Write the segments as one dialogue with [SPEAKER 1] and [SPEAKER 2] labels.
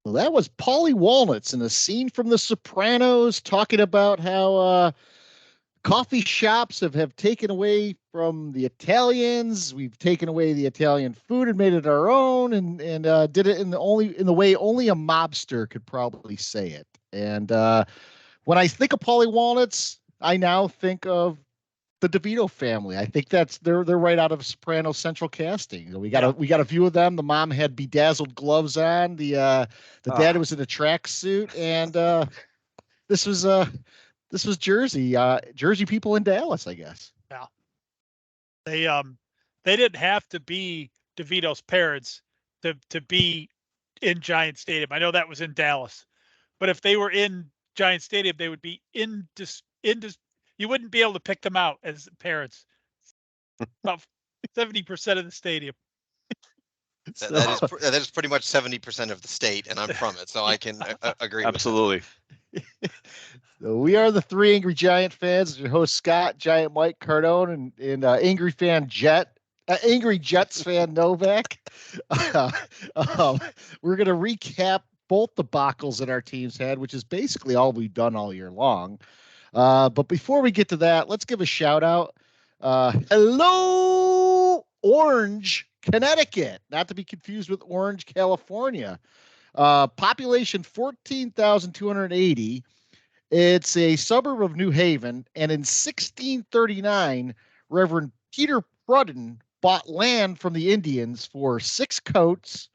[SPEAKER 1] Well, that was Paulie Walnuts in a scene from The Sopranos talking about how coffee shops have taken away from the Italians. We've taken away the Italian food and made it our own, and did it in the way only a mobster could probably say it. And when I think of Paulie Walnuts, I now think of the DeVito family. I think they're right out of Soprano Central Casting. We got a view of them. The mom had bedazzled gloves on. The dad was in a tracksuit, and this was Jersey people in Dallas, I guess.
[SPEAKER 2] Yeah, they didn't have to be DeVito's parents to be in Giant Stadium. I know that was in Dallas, but if they were in Giant Stadium, they would be you wouldn't be able to pick them out as parents. About 70% of the stadium.
[SPEAKER 3] That is pretty much 70% of the state, and I'm from it, so I can agree.
[SPEAKER 4] Absolutely.
[SPEAKER 1] So we are the three Angry Giant fans. Your host Scott, Giant Mike, Cardone, and Angry Jets fan Novak. We're gonna recap both debacles that our teams had, which is basically all we've done all year long. But before we get to that, let's give a shout out. Hello, Orange, Connecticut, not to be confused with Orange, California. Population 14,280. It's a suburb of New Haven. And in 1639, Reverend Peter Prudden bought land from the Indians for 6 coats,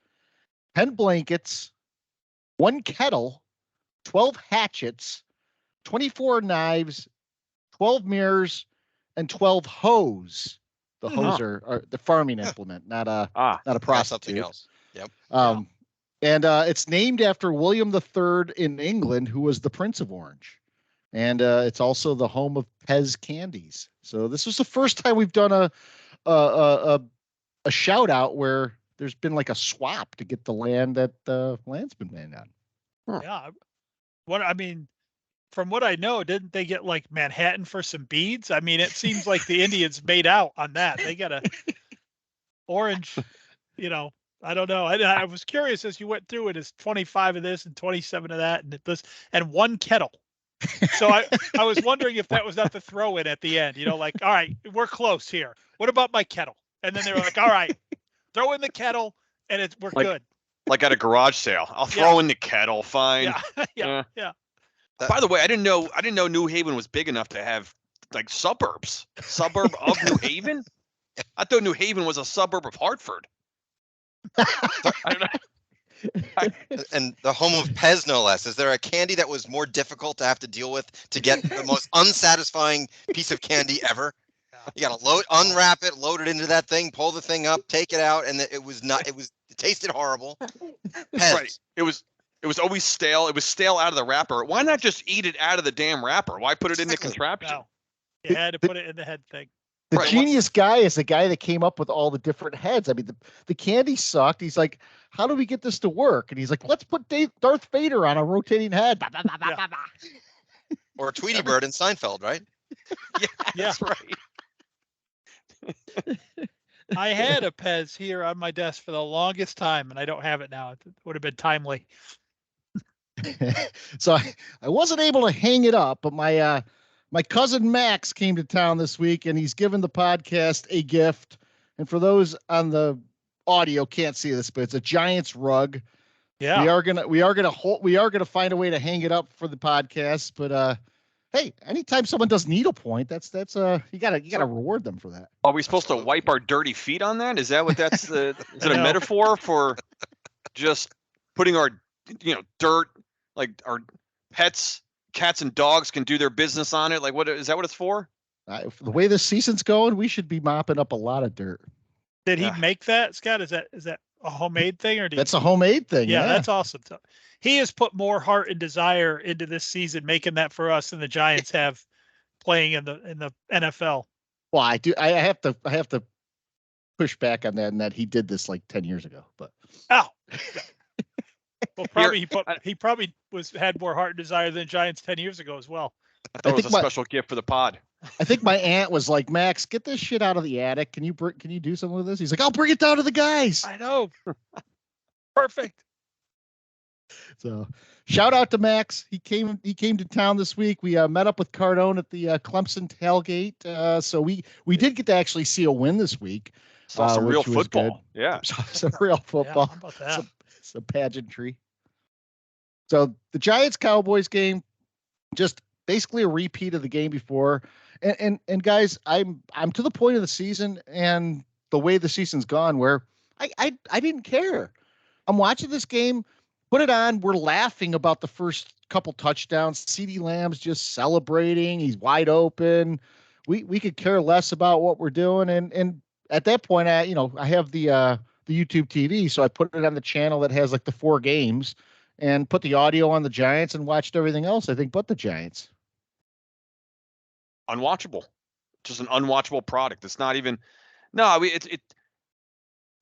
[SPEAKER 1] 10 blankets, 1 kettle, 12 hatchets, 24 knives, 12 mirrors, and 12 hoes. The hoes are the farming implement, not a prostitute.
[SPEAKER 3] Something else. Yep.
[SPEAKER 1] And it's named after William III in England, who was the Prince of Orange. And it's also the home of Pez candies. So this was the first time we've done a shout out where there's been like a swap to get the land that the land's been made on.
[SPEAKER 2] Yeah. From what I know, didn't they get like Manhattan for some beads? I mean, it seems like the Indians made out on that. They got a orange, I don't know. I was curious as you went through it. Is 25 of this and 27 of that and 1 kettle. So I was wondering if that was not the throw in at the end, all right, we're close here. What about my kettle? And then they were like, all right, throw in the kettle and we're good.
[SPEAKER 4] Like at a garage sale. I'll throw in the kettle. Fine.
[SPEAKER 2] Yeah.
[SPEAKER 4] By the way, I didn't know New Haven was big enough to have like suburbs. Suburb of New Haven? I thought New Haven was a suburb of Hartford. I don't know.
[SPEAKER 3] And the home of Pez, no less. Is there a candy that was more difficult to have to deal with to get the most unsatisfying piece of candy ever? You got to unwrap it, load it into that thing, pull the thing up, take it out, and it tasted horrible. Pez.
[SPEAKER 4] Right. It was always stale. It was stale out of the wrapper. Why not just eat it out of the damn wrapper? Why put it in the contraption?
[SPEAKER 2] No. You had to put it in the head thing.
[SPEAKER 1] The genius guy is the guy that came up with all the different heads. I mean, the candy sucked. He's like, how do we get this to work? And he's like, let's put Darth Vader on a rotating head.
[SPEAKER 3] Or Tweety Bird in Seinfeld, right?
[SPEAKER 2] Yeah.
[SPEAKER 4] That's right.
[SPEAKER 2] I had a Pez here on my desk for the longest time, and I don't have it now. It would have been timely.
[SPEAKER 1] So I wasn't able to hang it up, but my cousin Max came to town this week, and he's given the podcast a gift. And for those on the audio can't see this, but it's a Giants rug.
[SPEAKER 2] Yeah,
[SPEAKER 1] we are gonna find a way to hang it up for the podcast. But hey, anytime someone does needlepoint, that's you gotta reward them for that.
[SPEAKER 4] Are we supposed to wipe our dirty feet on that? Is that what that's? Is it a metaphor for just putting our dirt, like our pets, cats and dogs can do their business on it? Like, what is that? What it's for?
[SPEAKER 1] The way this season's going, we should be mopping up a lot of dirt.
[SPEAKER 2] Did he make that, Scott? Is that a homemade thing, or
[SPEAKER 1] that's a homemade thing?
[SPEAKER 2] Yeah, that's awesome. So he has put more heart and desire into this season, making that for us than the Giants have playing in the NFL.
[SPEAKER 1] Well, I do. I have to push back on that, and that he did this like 10 years ago. But
[SPEAKER 2] well, probably he probably had more heart and desire than Giants 10 years ago as well.
[SPEAKER 4] I thought it was a special gift for the pod.
[SPEAKER 1] I think my aunt was like, Max, get this shit out of the attic. Can you do something with this? He's like, I'll bring it down to the guys.
[SPEAKER 2] I know. Perfect.
[SPEAKER 1] So shout out to Max. He came to town this week. We met up with Cardone at the Clemson tailgate. So we did get to actually see a win this week.
[SPEAKER 4] Saw some real
[SPEAKER 1] which was
[SPEAKER 4] football.
[SPEAKER 1] good.
[SPEAKER 4] Yeah.
[SPEAKER 1] Some real football.
[SPEAKER 2] Yeah, how about that?
[SPEAKER 1] Some pageantry. So the Giants Cowboys game, just basically a repeat of the game before. And guys, I'm to the point of the season and the way the season's gone where I didn't care. I'm watching this game, put it on. We're laughing about the first couple touchdowns. CeeDee Lamb's just celebrating. He's wide open. We could care less about what we're doing. And at that point, I have the YouTube TV, so I put it on the channel that has like the 4 games and put the audio on the Giants and watched everything else, I think, but the Giants.
[SPEAKER 4] Unwatchable. Just an unwatchable product. It's not even. No,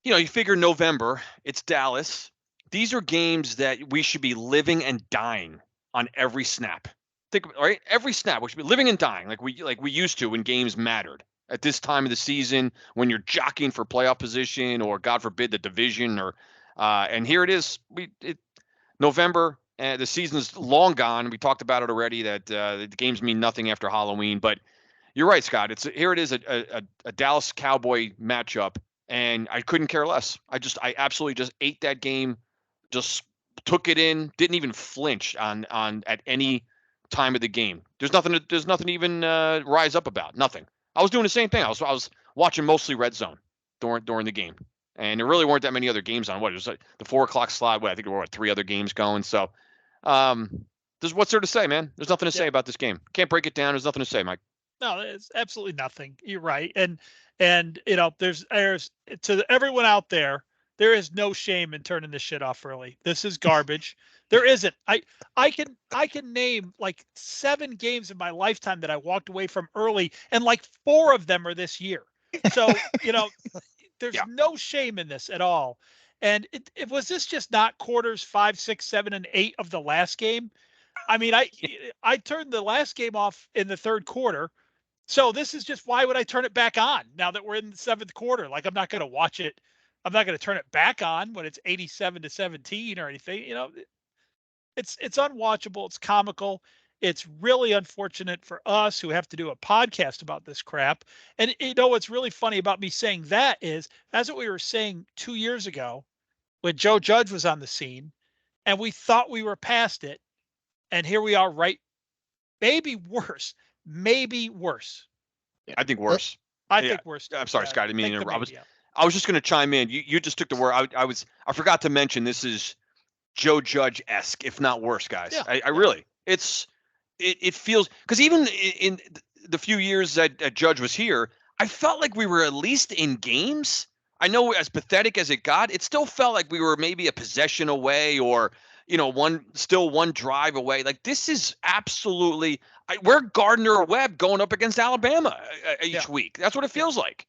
[SPEAKER 4] you figure November, it's Dallas. These are games that we should be living and dying on every snap. Think, right? Every snap, we should be living and dying like we used to when games mattered. At this time of the season, when you're jockeying for playoff position or, God forbid, the division, or and here it is. November, the season's long gone. We talked about it already that the games mean nothing after Halloween. But you're right, Scott. Here it is, a Dallas Cowboy matchup, and I couldn't care less. I absolutely just ate that game, just took it in, didn't even flinch on at any time of the game. There's nothing to even rise up about. Nothing. I was doing the same thing. I was watching mostly Red Zone during the game. And there really weren't that many other games on. It was like the 4:00 slot. I think there were 3 other games going. So, what's there to say, man? There's nothing to say about this game. Can't break it down. There's nothing to say, Mike.
[SPEAKER 2] No, it's absolutely nothing. You're right. And there's to everyone out there, there is no shame in turning this shit off early. This is garbage. There isn't. I can name like 7 games in my lifetime that I walked away from early, and like 4 of them are this year. So, there's no shame in this at all. And it was this just not quarters 5, 6, 7, and 8 of the last game. I mean, I turned the last game off in the 3rd quarter. So this is just, why would I turn it back on now that we're in the 7th quarter? Like, I'm not going to watch it. I'm not going to turn it back on when it's 87-17 or anything. It's unwatchable. It's comical. It's really unfortunate for us who have to do a podcast about this crap. And what's really funny about me saying that is, that's what we were saying 2 years ago when Joe Judge was on the scene, and we thought we were past it. And here we are, right? Maybe worse.
[SPEAKER 4] I think worse.
[SPEAKER 2] I think worse.
[SPEAKER 4] I'm sorry, Scott. I didn't mean to interrupt. I was just going to chime in. You just took the word. I forgot to mention this is Joe Judge-esque, if not worse, guys.
[SPEAKER 2] Yeah.
[SPEAKER 4] I really, it feels, because even in the few years that Judge was here, I felt like we were at least in games. I know, as pathetic as it got, it still felt like we were maybe a possession away, or one drive away. Like, this is absolutely, we're Gardner Webb going up against Alabama each week. That's what it feels like.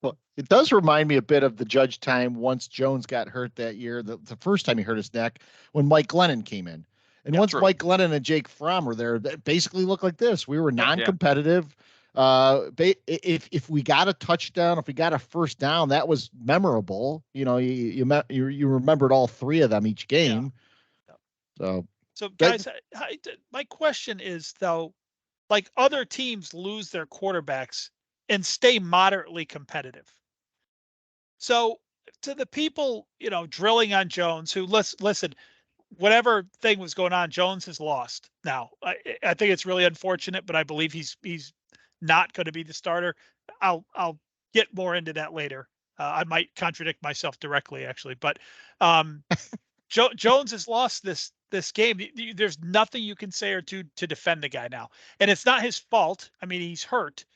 [SPEAKER 1] Well, it does remind me a bit of the Judge time once Jones got hurt that year, the first time he hurt his neck, when Mike Glennon came in. And once Mike Glennon and Jake Fromm were there, that basically looked like this. We were non-competitive. If we got a touchdown, if we got a first down, that was memorable. You remembered all 3 of them each game. Yeah.
[SPEAKER 2] So guys, my question is, though, like, other teams lose their quarterbacks and stay moderately competitive. So to the people, drilling on Jones, who listen, whatever thing was going on, Jones has lost now. I think it's really unfortunate, but I believe he's not going to be the starter. I'll get more into that later. I might contradict myself directly, actually, but Jones has lost this game. There's nothing you can say or to defend the guy now, and it's not his fault. I mean, he's hurt.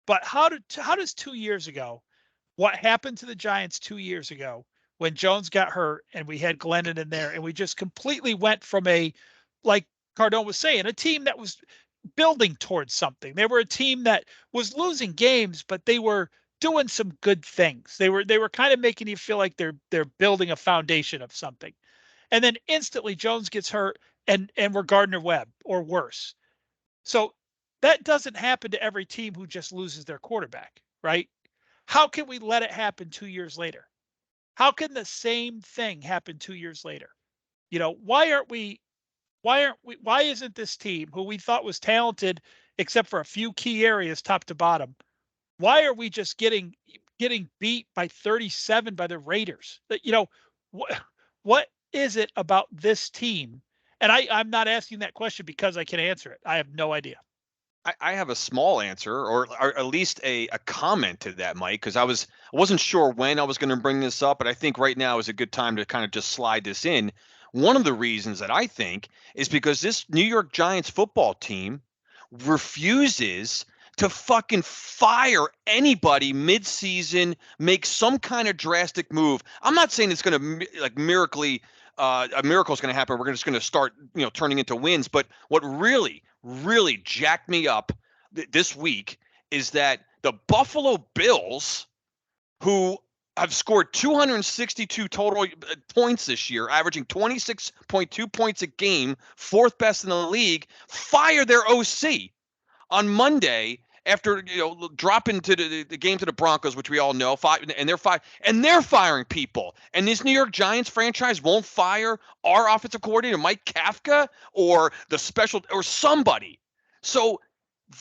[SPEAKER 2] But how does 2 years ago, what happened to the Giants 2 years ago when Jones got hurt and we had Glennon in there, and we just completely went from like Cardone was saying, a team that was building towards something. They were a team that was losing games, but they were doing some good things. They were kind of making you feel like they're building a foundation of something. And then instantly Jones gets hurt and we're Gardner Webb or worse. So that doesn't happen to every team who just loses their quarterback, right? How can we let it happen 2 years later? How can the same thing happen 2 years later? Why isn't this team, who we thought was talented except for a few key areas top to bottom, why are we just getting beat by 37 by the Raiders? What is it about this team? And I'm not asking that question because I can answer it. I have no idea.
[SPEAKER 4] I have a small answer, or at least a comment to that, Mike, because I wasn't sure when I was going to bring this up, but I think right now is a good time to kind of just slide this in. One of the reasons that I think is because this New York Giants football team refuses to fucking fire anybody mid-season, make some kind of drastic move. I'm not saying it's going to like miracle is going to happen. We're just going to start, turning into wins. But what really jacked me up this week is that the Buffalo Bills, who have scored 262 total points this year, averaging 26.2 points a game, fourth best in the league, fire their OC on Monday after dropping to the game to the Broncos, which we all know, and they're firing people. And this New York Giants franchise won't fire our offensive coordinator, Mike Kafka, or the special or somebody. So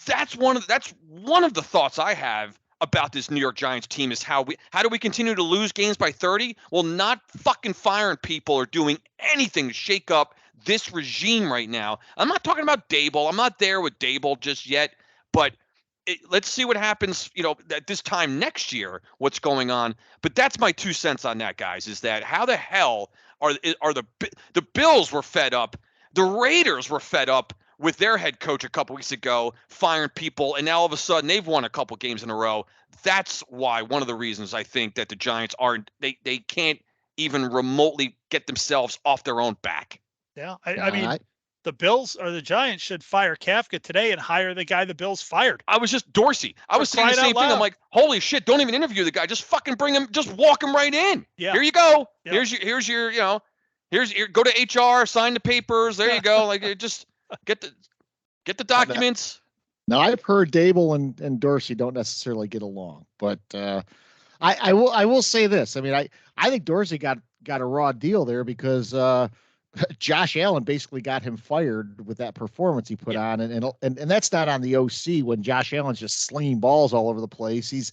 [SPEAKER 4] that's one of the thoughts I have about this New York Giants team is how do we continue to lose games by 30? Well, not fucking firing people or doing anything to shake up this regime right now. I'm not talking about Dable. I'm not there with Dable just yet, but let's see what happens, at this time next year, what's going on. But that's my 2 cents on that, guys, is that how the hell are the Bills were fed up. The Raiders were fed up with their head coach a couple weeks ago, firing people, and now all of a sudden they've won a couple games in a row. That's why one of the reasons I think that the Giants they can't even remotely get themselves off their own back.
[SPEAKER 2] Yeah, I mean, the Bills or the Giants should fire Kafka today and hire the guy the Bills fired.
[SPEAKER 4] I was just Dorsey. I was saying the same thing. I'm like, holy shit, don't even interview the guy. Just fucking bring him, just walk him right in. Yeah. Here you go. Yeah. Here's your go to HR, sign the papers. There you go. Like, just get the documents.
[SPEAKER 1] Now I've heard Dable and Dorsey don't necessarily get along, but I will say this. I mean, I think Dorsey got a raw deal there because Josh Allen basically got him fired with that performance he put on, and that's not on the OC when Josh Allen's just slinging balls all over the place.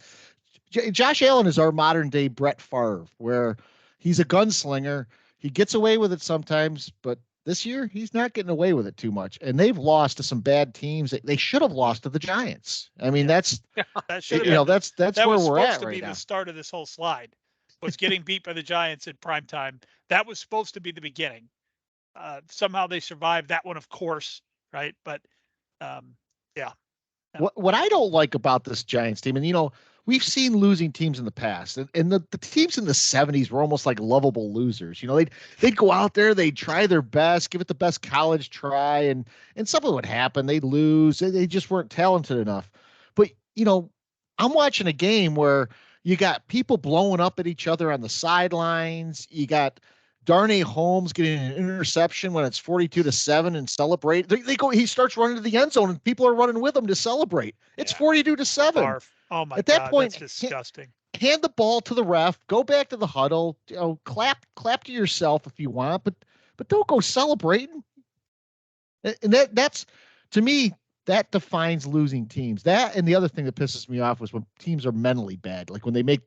[SPEAKER 1] Josh Allen is our modern day Brett Favre, where he's a gunslinger. He gets away with it sometimes, but this year he's not getting away with it too much. And they've lost to some bad teams. They should have lost to the Giants. I mean, that's that's where we're at right now. That was supposed to be the
[SPEAKER 2] start of this whole slide. Was getting beat by the Giants in primetime. That was supposed to be the beginning. Somehow they survived that one, of course, right? But yeah.
[SPEAKER 1] What I don't like about this Giants team, and we've seen losing teams in the past, and the teams in the 70s were almost like lovable losers. They'd go out there, they'd try their best, give it the best college try, and something would happen. They'd lose. They just weren't talented enough. But I'm watching a game where you got people blowing up at each other on the sidelines. You got Darnay Holmes getting an interception when it's 42-7 and celebrate. He starts running to the end zone and people are running with him to celebrate. It's 42-7.
[SPEAKER 2] Oh my God.
[SPEAKER 1] At that point,
[SPEAKER 2] that's disgusting.
[SPEAKER 1] Hand the ball to the ref, go back to the huddle, clap to yourself if you want, but don't go celebrating. And that's, to me, that defines losing teams. That, and the other thing that pisses me off was when teams are mentally bad, like when they make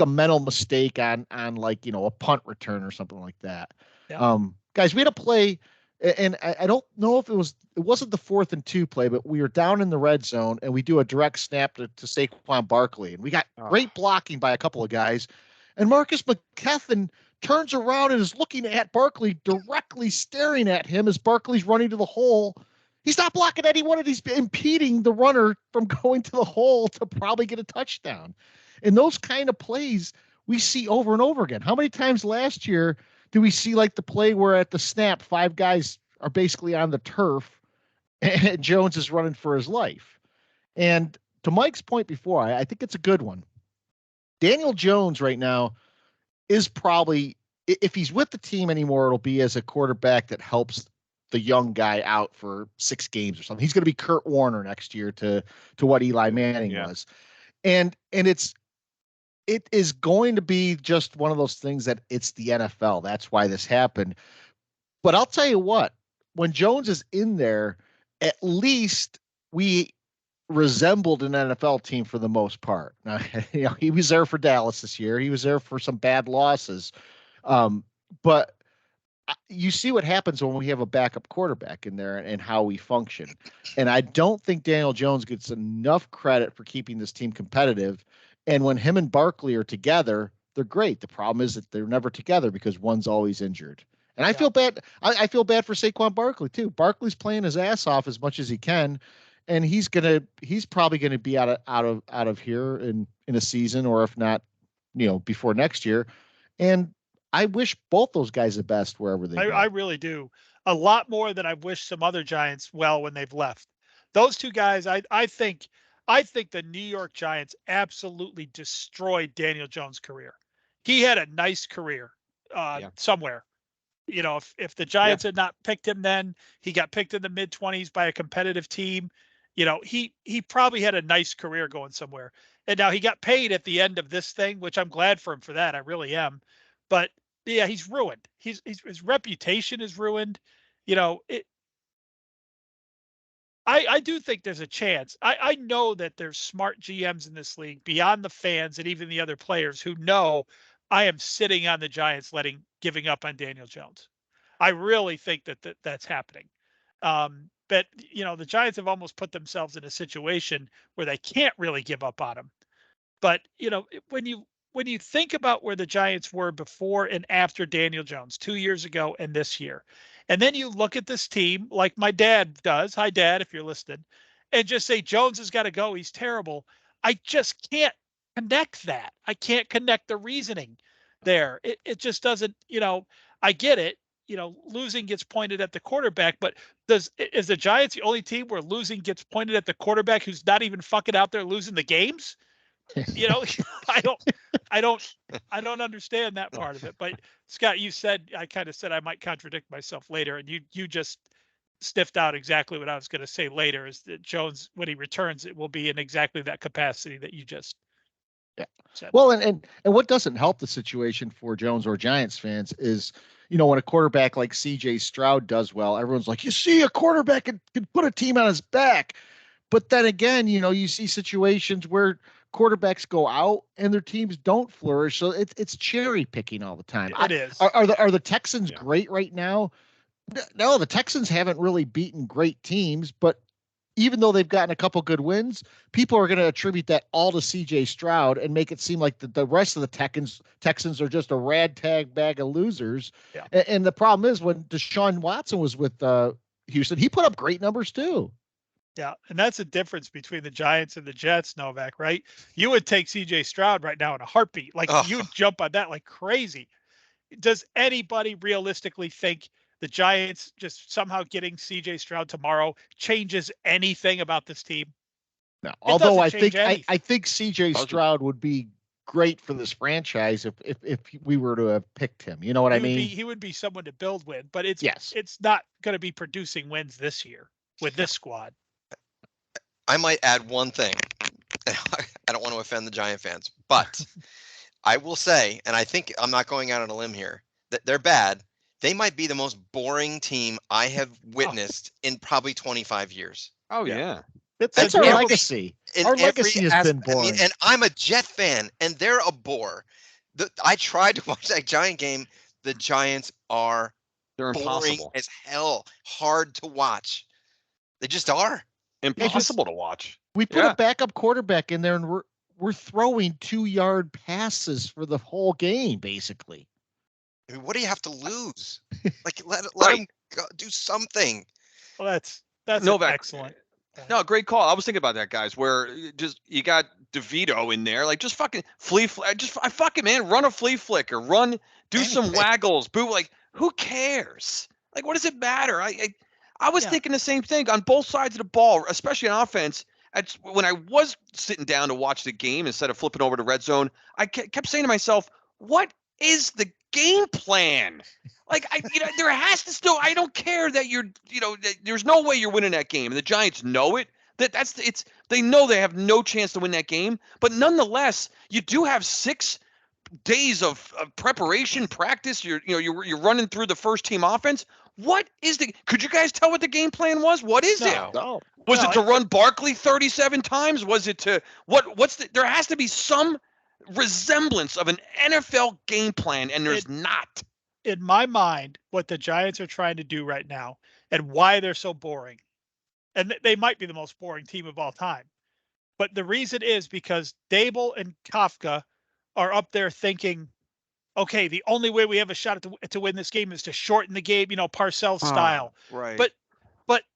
[SPEAKER 1] a mental mistake on like, a punt return or something like that. Yeah. Guys, we had a play, and I don't know if it wasn't the 4th and 2 play, but we were down in the red zone and we do a direct snap to Saquon Barkley, and we got great blocking by a couple of guys, and Marcus McKethan turns around and is looking at Barkley, directly staring at him as Barkley's running to the hole. He's not blocking anyone, and he's impeding the runner from going to the hole to probably get a touchdown. And those kind of plays we see over and over again. How many times last year do we see like the play where at the snap, 5 guys are basically on the turf and Jones is running for his life? And to Mike's point before, I think it's a good one. Daniel Jones right now is probably, if he's with the team anymore, it'll be as a quarterback that helps the young guy out for 6 games or something. He's going to be Kurt Warner next year to what Eli Manning was. And it is going to be just one of those things that it's the NFL. That's why this happened. But I'll tell you what, when Jones is in there, at least we resembled an NFL team for the most part. Now, he was there for Dallas this year. He was there for some bad losses. But you see what happens when we have a backup quarterback in there and how we function. And I don't think Daniel Jones gets enough credit for keeping this team competitive. And when him and Barkley are together, they're great. The problem is that they're never together because one's always injured. And I feel bad. I feel bad for Saquon Barkley too. Barkley's playing his ass off as much as he can, and he's probably gonna be out of here in a season, or if not, before next year. And I wish both those guys the best wherever they go.
[SPEAKER 2] I really do. A lot more than I wish some other Giants well when they've left. Those two guys, I think the New York Giants absolutely destroyed Daniel Jones' career. He had a nice career somewhere. If the Giants had not picked him then, he got picked in the mid-20s by a competitive team. He probably had a nice career going somewhere. And now he got paid at the end of this thing, which I'm glad for him for that. I really am. But yeah, he's ruined. His reputation is ruined. I do think there's a chance. I know that there's smart GMs in this league beyond the fans and even the other players who know I am sitting on the Giants giving up on Daniel Jones. I really think that's happening. But the Giants have almost put themselves in a situation where they can't really give up on him. But when you think about where the Giants were before and after Daniel Jones 2 years ago and this year, and then you look at this team like my dad does. Hi, Dad, if you're listening, and just say Jones has got to go. He's terrible. I just can't connect that. I can't connect the reasoning there. It just doesn't, I get it. Losing gets pointed at the quarterback, but is the Giants the only team where losing gets pointed at the quarterback who's not even fucking out there losing the games? I don't understand that part of it. But Scott, I kind of said I might contradict myself later, and you just sniffed out exactly what I was going to say later. Is that Jones, when he returns, it will be in exactly that capacity that you just said.
[SPEAKER 1] Well, and what doesn't help the situation for Jones or Giants fans is, when a quarterback like C.J. Stroud does well, everyone's like, you see, a quarterback can put a team on his back. But then again, you see situations where quarterbacks go out and their teams don't flourish. So it's cherry picking all the time.
[SPEAKER 2] It is.
[SPEAKER 1] Are the Texans great right now? No, the Texans haven't really beaten great teams, but even though they've gotten a couple good wins, people are going to attribute that all to C.J. Stroud and make it seem like the rest of the Texans are just a ragtag bag of losers.
[SPEAKER 2] Yeah.
[SPEAKER 1] And the problem is when Deshaun Watson was with Houston, he put up great numbers too.
[SPEAKER 2] Yeah, and that's the difference between the Giants and the Jets, Novak, right? You would take C.J. Stroud right now in a heartbeat. Like, you'd jump on that like crazy. Does anybody realistically think the Giants just somehow getting C.J. Stroud tomorrow changes anything about this team?
[SPEAKER 1] No, although I think C.J. Stroud would be great for this franchise if we were to have picked him. You know what I mean?
[SPEAKER 2] He would be someone to build with, but it's not going to be producing wins this year with this squad.
[SPEAKER 3] I might add one thing. I don't want to offend the Giant fans, but I will say, and I think I'm not going out on a limb here, that they're bad. They might be the most boring team I have witnessed in probably 25 years.
[SPEAKER 4] Oh, yeah.
[SPEAKER 1] That's our legacy. Our legacy has been boring.
[SPEAKER 3] And I'm a Jet fan, and they're a bore. I tried to watch that Giant game. The Giants are boring
[SPEAKER 4] impossible
[SPEAKER 3] as hell, hard to watch. They just are.
[SPEAKER 4] Impossible to watch.
[SPEAKER 1] We put a backup quarterback in there, and we're throwing 2-yard passes for the whole game, basically.
[SPEAKER 3] I mean, what do you have to lose? Like, let him go, do something.
[SPEAKER 2] Well, that's
[SPEAKER 4] Novak,
[SPEAKER 2] excellent.
[SPEAKER 4] No, great call. I was thinking about that, guys. Where just you got DeVito in there, like just fucking man, run a flea flicker, do some waggles, boo. Like, who cares? Like, what does it matter? I was thinking the same thing on both sides of the ball, especially on offense. When I was sitting down to watch the game instead of flipping over to red zone, I kept saying to myself, "What is the game plan?" Like, there has to still. I don't care that there's no way you're winning that game, and the Giants know it. They know they have no chance to win that game, but nonetheless, you do have 6 days of preparation, practice. You're running through the first team offense. What is could you guys tell what the game plan was? What is it?
[SPEAKER 1] No.
[SPEAKER 4] Was it to run Barkley 37 times? Was it to there has to be some resemblance of an NFL game plan, and there's not.
[SPEAKER 2] In my mind, what the Giants are trying to do right now and why they're so boring, and they might be the most boring team of all time, but the reason is because Dable and Kafka are up there thinking, okay, the only way we have a shot to win this game is to shorten the game, Parcells style.
[SPEAKER 4] Right.
[SPEAKER 2] But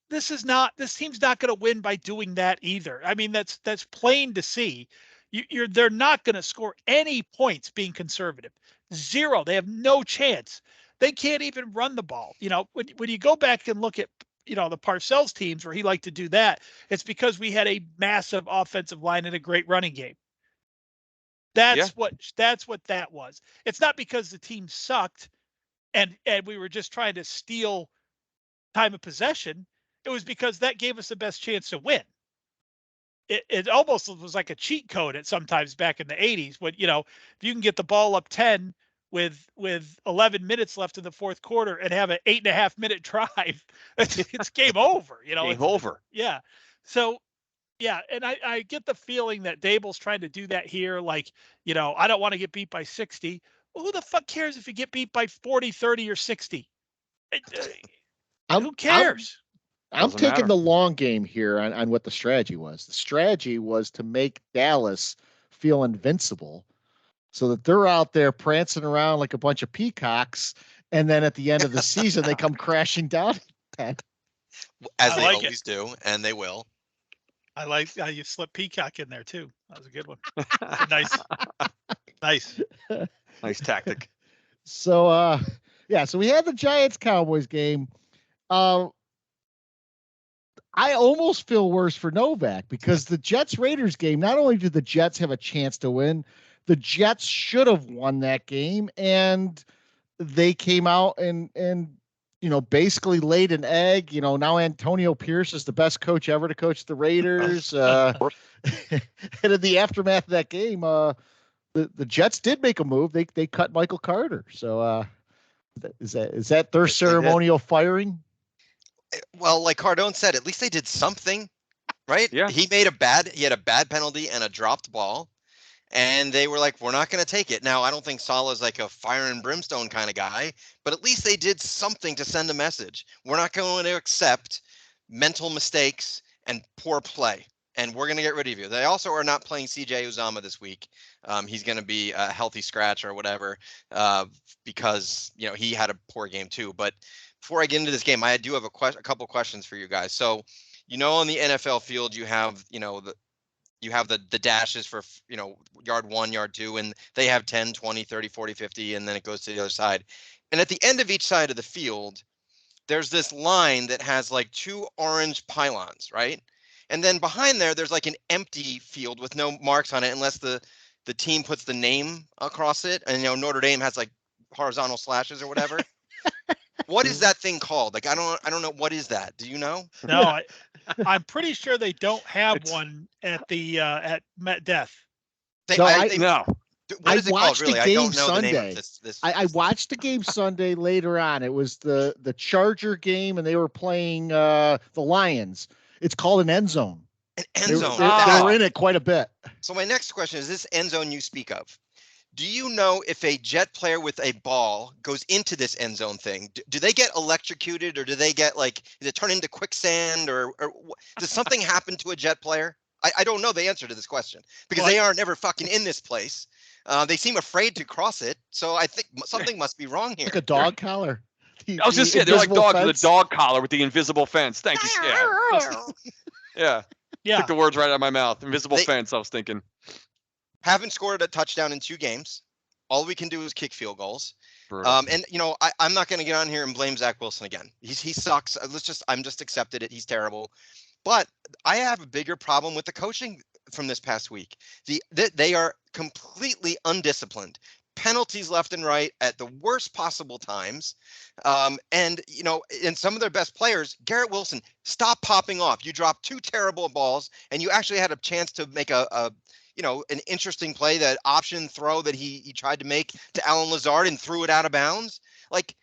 [SPEAKER 2] this team's not going to win by doing that either. I mean, that's plain to see. They're not going to score any points being conservative. Zero. They have no chance. They can't even run the ball. When you go back and look at, the Parcells teams where he liked to do that, it's because we had a massive offensive line and a great running game. That's what that was. It's not because the team sucked and we were just trying to steal time of possession. It was because that gave us the best chance to win. It almost was like a cheat code at sometimes back in the 80s when, if you can get the ball up 10 with 11 minutes left in the fourth quarter and have an 8.5 minute drive, it's game over,
[SPEAKER 4] Game over.
[SPEAKER 2] Yeah. So, yeah, and I get the feeling that Dable's trying to do that here. Like, I don't want to get beat by 60. Well, who the fuck cares if you get beat by 40, 30, or 60? Who cares?
[SPEAKER 1] I'm taking the long game here on what the strategy was. The strategy was to make Dallas feel invincible so that they're out there prancing around like a bunch of peacocks. And then at the end of the season, they come crashing down.
[SPEAKER 3] As they always do, and they will.
[SPEAKER 2] I like how you slip peacock in there too. That was a good one. Nice.
[SPEAKER 4] Nice tactic.
[SPEAKER 1] So, so we had the Giants-Cowboys game. I almost feel worse for Novak because the Jets-Raiders game, not only did the Jets have a chance to win, the Jets should have won that game, and they came out and basically laid an egg. Now Antonio Pierce is the best coach ever to coach the Raiders. And in the aftermath of that game, the Jets did make a move. They cut Michael Carter. So is that their ceremonial firing?
[SPEAKER 3] Well, like Cardone said, at least they did something, right?
[SPEAKER 4] Yeah.
[SPEAKER 3] He had a bad penalty and a dropped ball, and they were like, we're not going to take it. Now, I don't think Salah's like a fire and brimstone kind of guy, but at least they did something to send a message. We're not going to accept mental mistakes and poor play, and we're going to get rid of you. They also are not playing CJ Uzomah this week. He's going to be a healthy scratch or whatever because, he had a poor game too. But before I get into this game, I do have a couple questions for you guys. So, on the NFL field, you have, the dashes for, yard 1, yard 2, and they have 10, 20, 30, 40, 50, and then it goes to the other side. And at the end of each side of the field, there's this line that has like 2 orange pylons, right? And then behind there's like an empty field with no marks on it unless the team puts the name across it. And, Notre Dame has like horizontal slashes or whatever. What is that thing called? Like, I don't know. What is that? Do you know?
[SPEAKER 2] No, I'm pretty sure they don't have one at the at Met Death.
[SPEAKER 4] No.
[SPEAKER 3] What is it called, really? I don't know
[SPEAKER 1] Sunday.
[SPEAKER 3] the name of this.
[SPEAKER 1] I watched the game Sunday later on. It was the Charger game, and they were playing the Lions. It's called an end zone.
[SPEAKER 3] An end zone.
[SPEAKER 1] They were in it quite a bit.
[SPEAKER 3] So my next question is this end zone you speak of. Do you know if a Jet player with a ball goes into this end zone thing? Do they get electrocuted, or do they get does it turn into quicksand, or does something happen to a Jet player? I don't know the answer to this question because they are never fucking in this place. They seem afraid to cross it. So I think something must be wrong here.
[SPEAKER 1] Like a dog collar.
[SPEAKER 4] I was just saying, they're like dogs with a dog collar with the invisible fence. Thank you. Yeah. Took the words right out of my mouth. Invisible fence, I was thinking.
[SPEAKER 3] Haven't scored a touchdown in 2 games. All we can do is kick field goals. And I'm not going to get on here and blame Zach Wilson again. He sucks. I'm just accepted it. He's terrible. But I have a bigger problem with the coaching from this past week. They are completely undisciplined. Penalties left and right at the worst possible times. And some of their best players, Garrett Wilson, stop popping off. You dropped 2 terrible balls, and you actually had a chance to make a an interesting play, that option throw that he tried to make to Alan Lazard and threw it out of bounds. Like,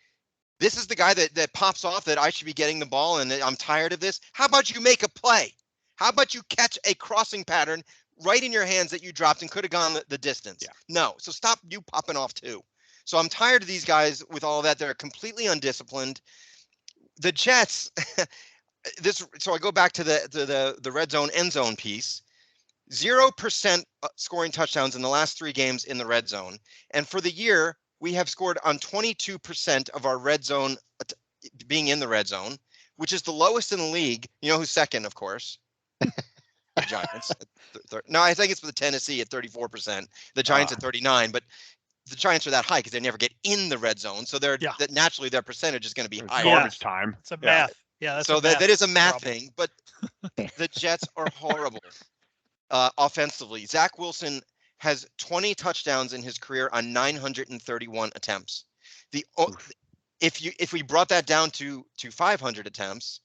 [SPEAKER 3] this is the guy that pops off that I should be getting the ball, and I'm tired of this. How about you make a play? How about you catch a crossing pattern right in your hands that you dropped and could have gone the distance?
[SPEAKER 4] Yeah.
[SPEAKER 3] No. So stop you popping off too. So I'm tired of these guys with all of that. They're completely undisciplined. The Jets, so I go back to the red zone end zone piece. 0% scoring touchdowns in the last 3 games in the red zone. And for the year, we have scored on 22% of our red zone being in the red zone, which is the lowest in the league. You know who's second, of course? The Giants. No, I think it's the Tennessee at 34%. The Giants at 39, but the Giants are that high because they never get in the red zone. So that naturally their percentage is going to be higher.
[SPEAKER 4] Garbage time.
[SPEAKER 2] It's a math. Yeah, that's
[SPEAKER 3] so that is a math thing, but the Jets are horrible offensively. Zach Wilson has 20 touchdowns in his career on 931 attempts. If we brought that down to 500 attempts,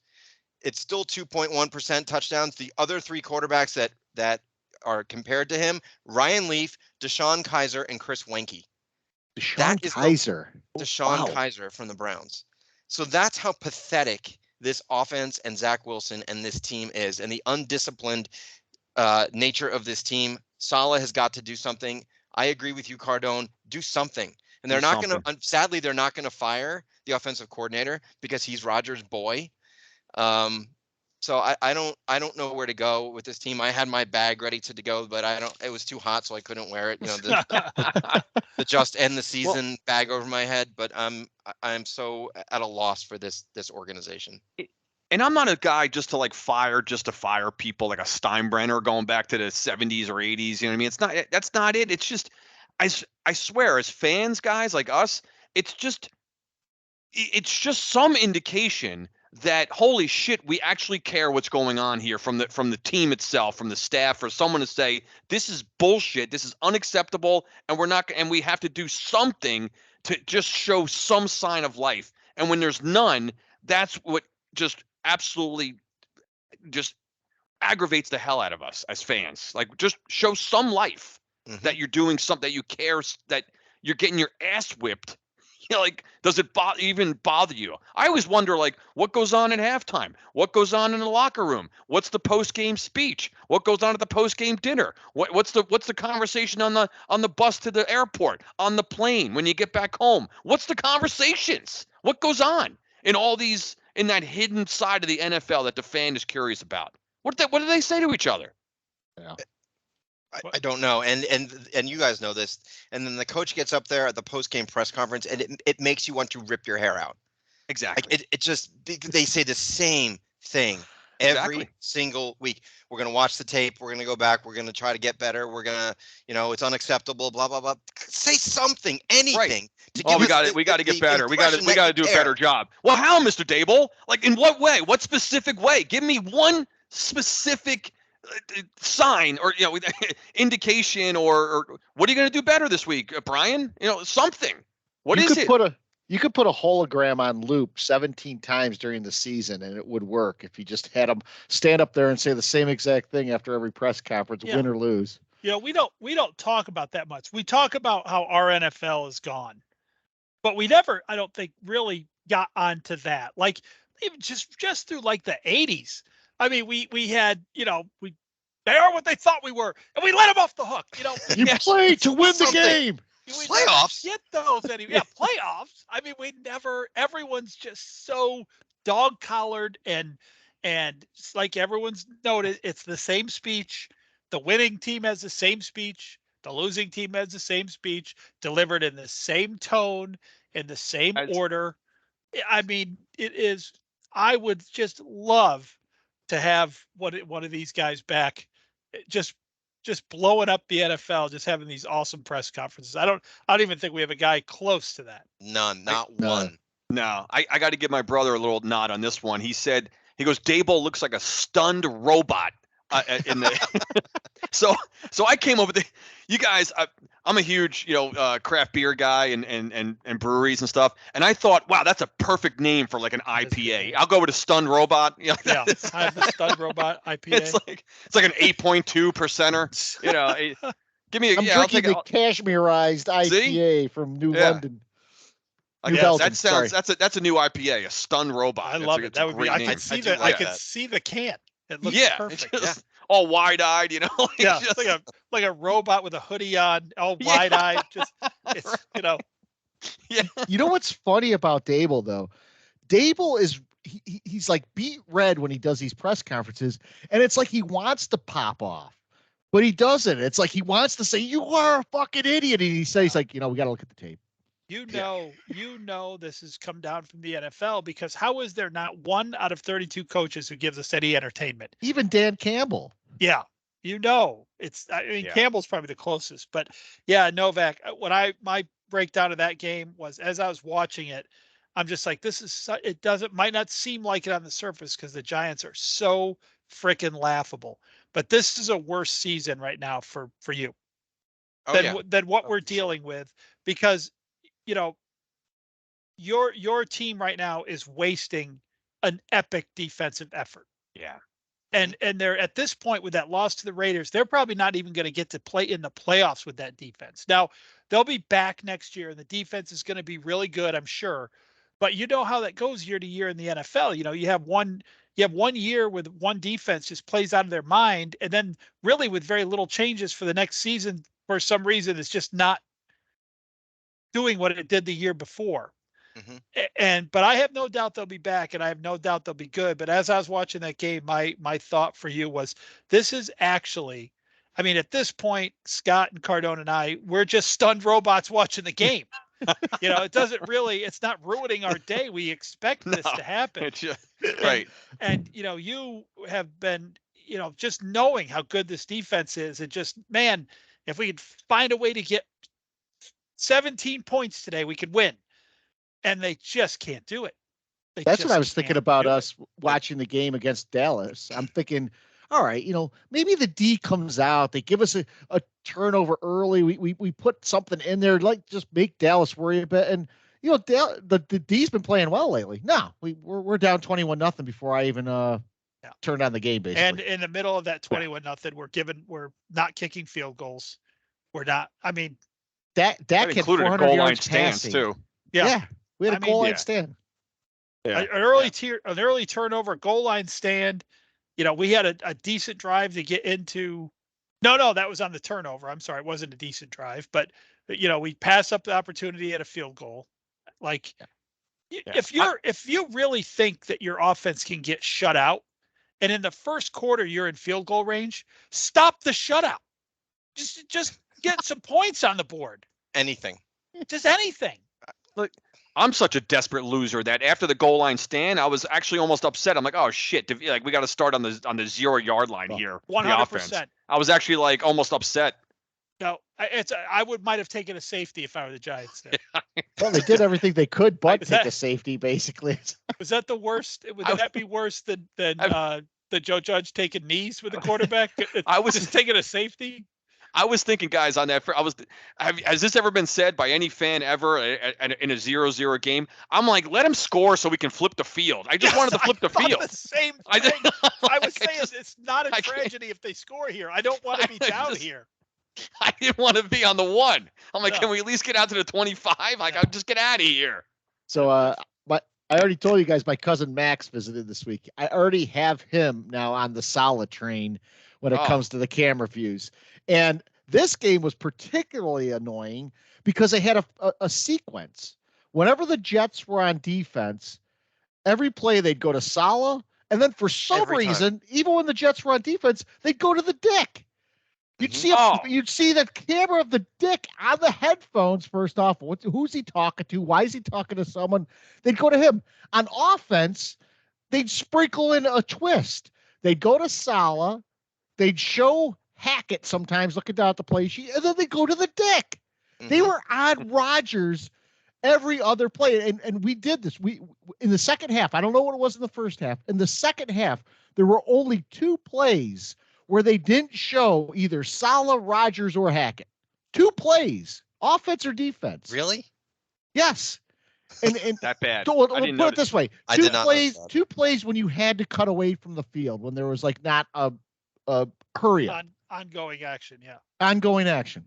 [SPEAKER 3] it's still 2.1% touchdowns. The other 3 quarterbacks that are compared to him, Ryan Leaf, Deshaun Kaiser, and Chris Wenke.
[SPEAKER 1] Deshaun Kaiser.
[SPEAKER 3] Deshaun Kaiser from the Browns. So that's how pathetic this offense and Zach Wilson and this team is, and the undisciplined nature of this team. Salah has got to do something. I agree with you, Cardone. Do something. And they're not going to, sadly, they're not going to fire the offensive coordinator because he's Rodgers' boy. So I don't know where to go with this team. I had my bag ready to go, but it was too hot, so I couldn't wear it. The just end the season bag over my head. But I'm so at a loss for this organization.
[SPEAKER 4] And I'm not a guy just to fire people like a Steinbrenner going back to the 70s or 80s. You know what I mean? That's not it. It's just, I swear, as fans, guys like us, it's just some indication that, holy shit, we actually care what's going on here from the team itself, from the staff, for someone to say, this is bullshit, this is unacceptable, and we have to do something to just show some sign of life. And when there's none, that's what just absolutely just aggravates the hell out of us as fans. Just show some life, that you're doing something, that you care, that you're getting your ass whipped. Does it even bother you? I always wonder, what goes on at halftime? What goes on in the locker room? What's the post-game speech? What goes on at the post-game dinner? What's the conversation on the bus to the airport, on the plane, when you get back home? What's the conversations? What goes on in that hidden side of the NFL that the fan is curious about? What do they say to each other?
[SPEAKER 1] Yeah.
[SPEAKER 3] I don't know, and you guys know this. And then the coach gets up there at the post-game press conference, and it makes you want to rip your hair out.
[SPEAKER 4] Exactly.
[SPEAKER 3] It just, they say the same thing every single week. We're going to watch the tape. We're going to go back. We're going to try to get better. We're going to, it's unacceptable. Blah blah blah. Say something, anything.
[SPEAKER 4] Right. We got to get better. We got to do a better job. Well, how, Mr. Dable? In what way? What specific way? Give me one specific sign or indication, or what are you going to do better this week, Brian? Something.
[SPEAKER 1] You could put a hologram on loop 17 times during the season, and it would work if you just had them stand up there and say the same exact thing after every press conference, win or lose.
[SPEAKER 2] We don't talk about that much. We talk about how our NFL is gone, but we never, I don't think, really got onto that. Even just through the 80s. I mean, we had, they are what they thought we were, and we let them off the hook.
[SPEAKER 1] You play to win the game.
[SPEAKER 3] Playoffs.
[SPEAKER 2] Get those anyway. Yeah, playoffs. I mean, everyone's just so dog collared, and it's like everyone's noted, it's the same speech. The winning team has the same speech. The losing team has the same speech, delivered in the same tone, in the same order. I mean, it is. I would just love to have one of these guys back, just blowing up the NFL, just having these awesome press conferences. I don't even think we have a guy close to that.
[SPEAKER 3] None, not one.
[SPEAKER 4] No, I got to give my brother a little nod on this one. He goes, Dable looks like a stunned robot in the so I came up with you guys. I'm a huge craft beer guy and breweries and stuff. And I thought, wow, that's a perfect name for like an IPA. I'll go with a Stunned Robot.
[SPEAKER 2] Yeah, I have the Stunned Robot IPA.
[SPEAKER 4] It's like an 8.2 percenter. Give me.
[SPEAKER 1] I'm drinking the Cashmereized IPA from New London.
[SPEAKER 4] That sounds. That's a new IPA, a Stunned Robot.
[SPEAKER 2] I love it. That would be. I could see the. I could see the can. It looks perfect.
[SPEAKER 4] All wide-eyed,
[SPEAKER 2] just like a robot with a hoodie on, all wide-eyed. Just it's
[SPEAKER 1] Yeah. You know what's funny about Dable though? Dable is he's like beat red when he does these press conferences, and it's like he wants to pop off, but he doesn't. It's like he wants to say, "You are a fucking idiot," and he says like, we got to look at the tape.
[SPEAKER 2] This has come down from the NFL, because how is there not 1 out of 32 coaches who gives us any entertainment?
[SPEAKER 1] Even Dan Campbell.
[SPEAKER 2] Yeah. Campbell's probably the closest, but yeah, Novak, my breakdown of that game was, as I was watching it, I'm just like, might not seem like it on the surface because the Giants are so freaking laughable, but this is a worse season right now for you than what we're dealing with, because your team right now is wasting an epic defensive effort.
[SPEAKER 4] Yeah.
[SPEAKER 2] And they're at this point with that loss to the Raiders, they're probably not even going to get to play in the playoffs with that defense. Now, they'll be back next year and the defense is going to be really good, I'm sure. But you know how that goes year to year in the NFL. You have one year with one defense just plays out of their mind, and then really with very little changes for the next season, for some reason, it's just not doing what it did the year before. Mm-hmm. But I have no doubt they'll be back, and I have no doubt they'll be good. But as I was watching that game, my thought for you was, this is actually, at this point, Scott and Cardone and I, we're just stunned robots watching the game. It's not ruining our day. We expect this to happen.
[SPEAKER 4] Right.
[SPEAKER 2] And you have been, just knowing how good this defense is, and just, man, if we could find a way to get 17 points today, we could win. And they just can't do it.
[SPEAKER 1] That's what I was thinking about us watching the game against Dallas. I'm thinking, all right, maybe the D comes out. They give us a turnover early. We put something in there, like just make Dallas worry a bit. And, the D's been playing well lately. No, we're down 21-0 before I even turned on the game, basically.
[SPEAKER 2] And in the middle of that 21-0, we're not kicking field goals. We're not.
[SPEAKER 1] That
[SPEAKER 4] included a goal line stands too.
[SPEAKER 1] Yeah. We had a goal line stand.
[SPEAKER 2] Yeah. An early turnover, goal line stand. We had a decent drive to get into. No, that was on the turnover. I'm sorry, it wasn't a decent drive, but we passed up the opportunity at a field goal. If you really think that your offense can get shut out, and in the first quarter you're in field goal range, stop the shutout. Just get some points on the board.
[SPEAKER 3] Anything.
[SPEAKER 2] Just anything.
[SPEAKER 4] Look, I'm such a desperate loser that after the goal line stand, I was actually almost upset. I'm like, oh shit, we got to start on the 0-yard line here.
[SPEAKER 2] 100%.
[SPEAKER 4] I was actually almost upset.
[SPEAKER 2] No, I might have taken a safety if I were the Giants there.
[SPEAKER 1] Well, they did everything they could, but take a safety, basically.
[SPEAKER 2] Was that the worst? Would that be worse than the Joe Judge taking knees with the quarterback? I was just taking a safety.
[SPEAKER 4] I was thinking, guys, on that. Has this ever been said by any fan ever in a 0-0 game? I'm like, let him score so we can flip the field. I just wanted to flip the field.
[SPEAKER 2] The same thing. I was saying it's not a tragedy if they score here. I don't want to be down here.
[SPEAKER 4] I didn't want to be on the 1. I'm like, can we at least get out to the 25? I'll just get out of here.
[SPEAKER 1] So, I already told you guys my cousin Max visited this week. I already have him now on the Salah train when it comes to the camera views. And this game was particularly annoying because they had a sequence. Whenever the Jets were on defense, every play they'd go to Salah, and then for some reason, even when the Jets were on defense, they'd go to the dick. You'd see the camera of the dick on the headphones. First off, who's he talking to? Why is he talking to someone? They'd go to him. On offense, they'd sprinkle in a twist. They'd go to Salah. They'd show Hackett sometimes looking down at the play sheet, and then they go to the dick. Mm-hmm. They were on Rodgers every other play, and we did this. We in the second half. I don't know what it was in the first half. In the second half, there were only 2 plays where they didn't show either Salah, Rodgers, or Hackett. 2 plays, offense or defense.
[SPEAKER 3] Really?
[SPEAKER 1] Yes. And
[SPEAKER 4] That bad.
[SPEAKER 1] We'll
[SPEAKER 4] I didn't
[SPEAKER 1] put it
[SPEAKER 4] notice.
[SPEAKER 1] this way:
[SPEAKER 3] I
[SPEAKER 1] two
[SPEAKER 3] did not notice
[SPEAKER 1] plays,
[SPEAKER 3] that.
[SPEAKER 1] 2 plays when you had to cut away from the field, when there was like not a hurry up,
[SPEAKER 2] Ongoing action. Yeah.
[SPEAKER 1] ongoing action.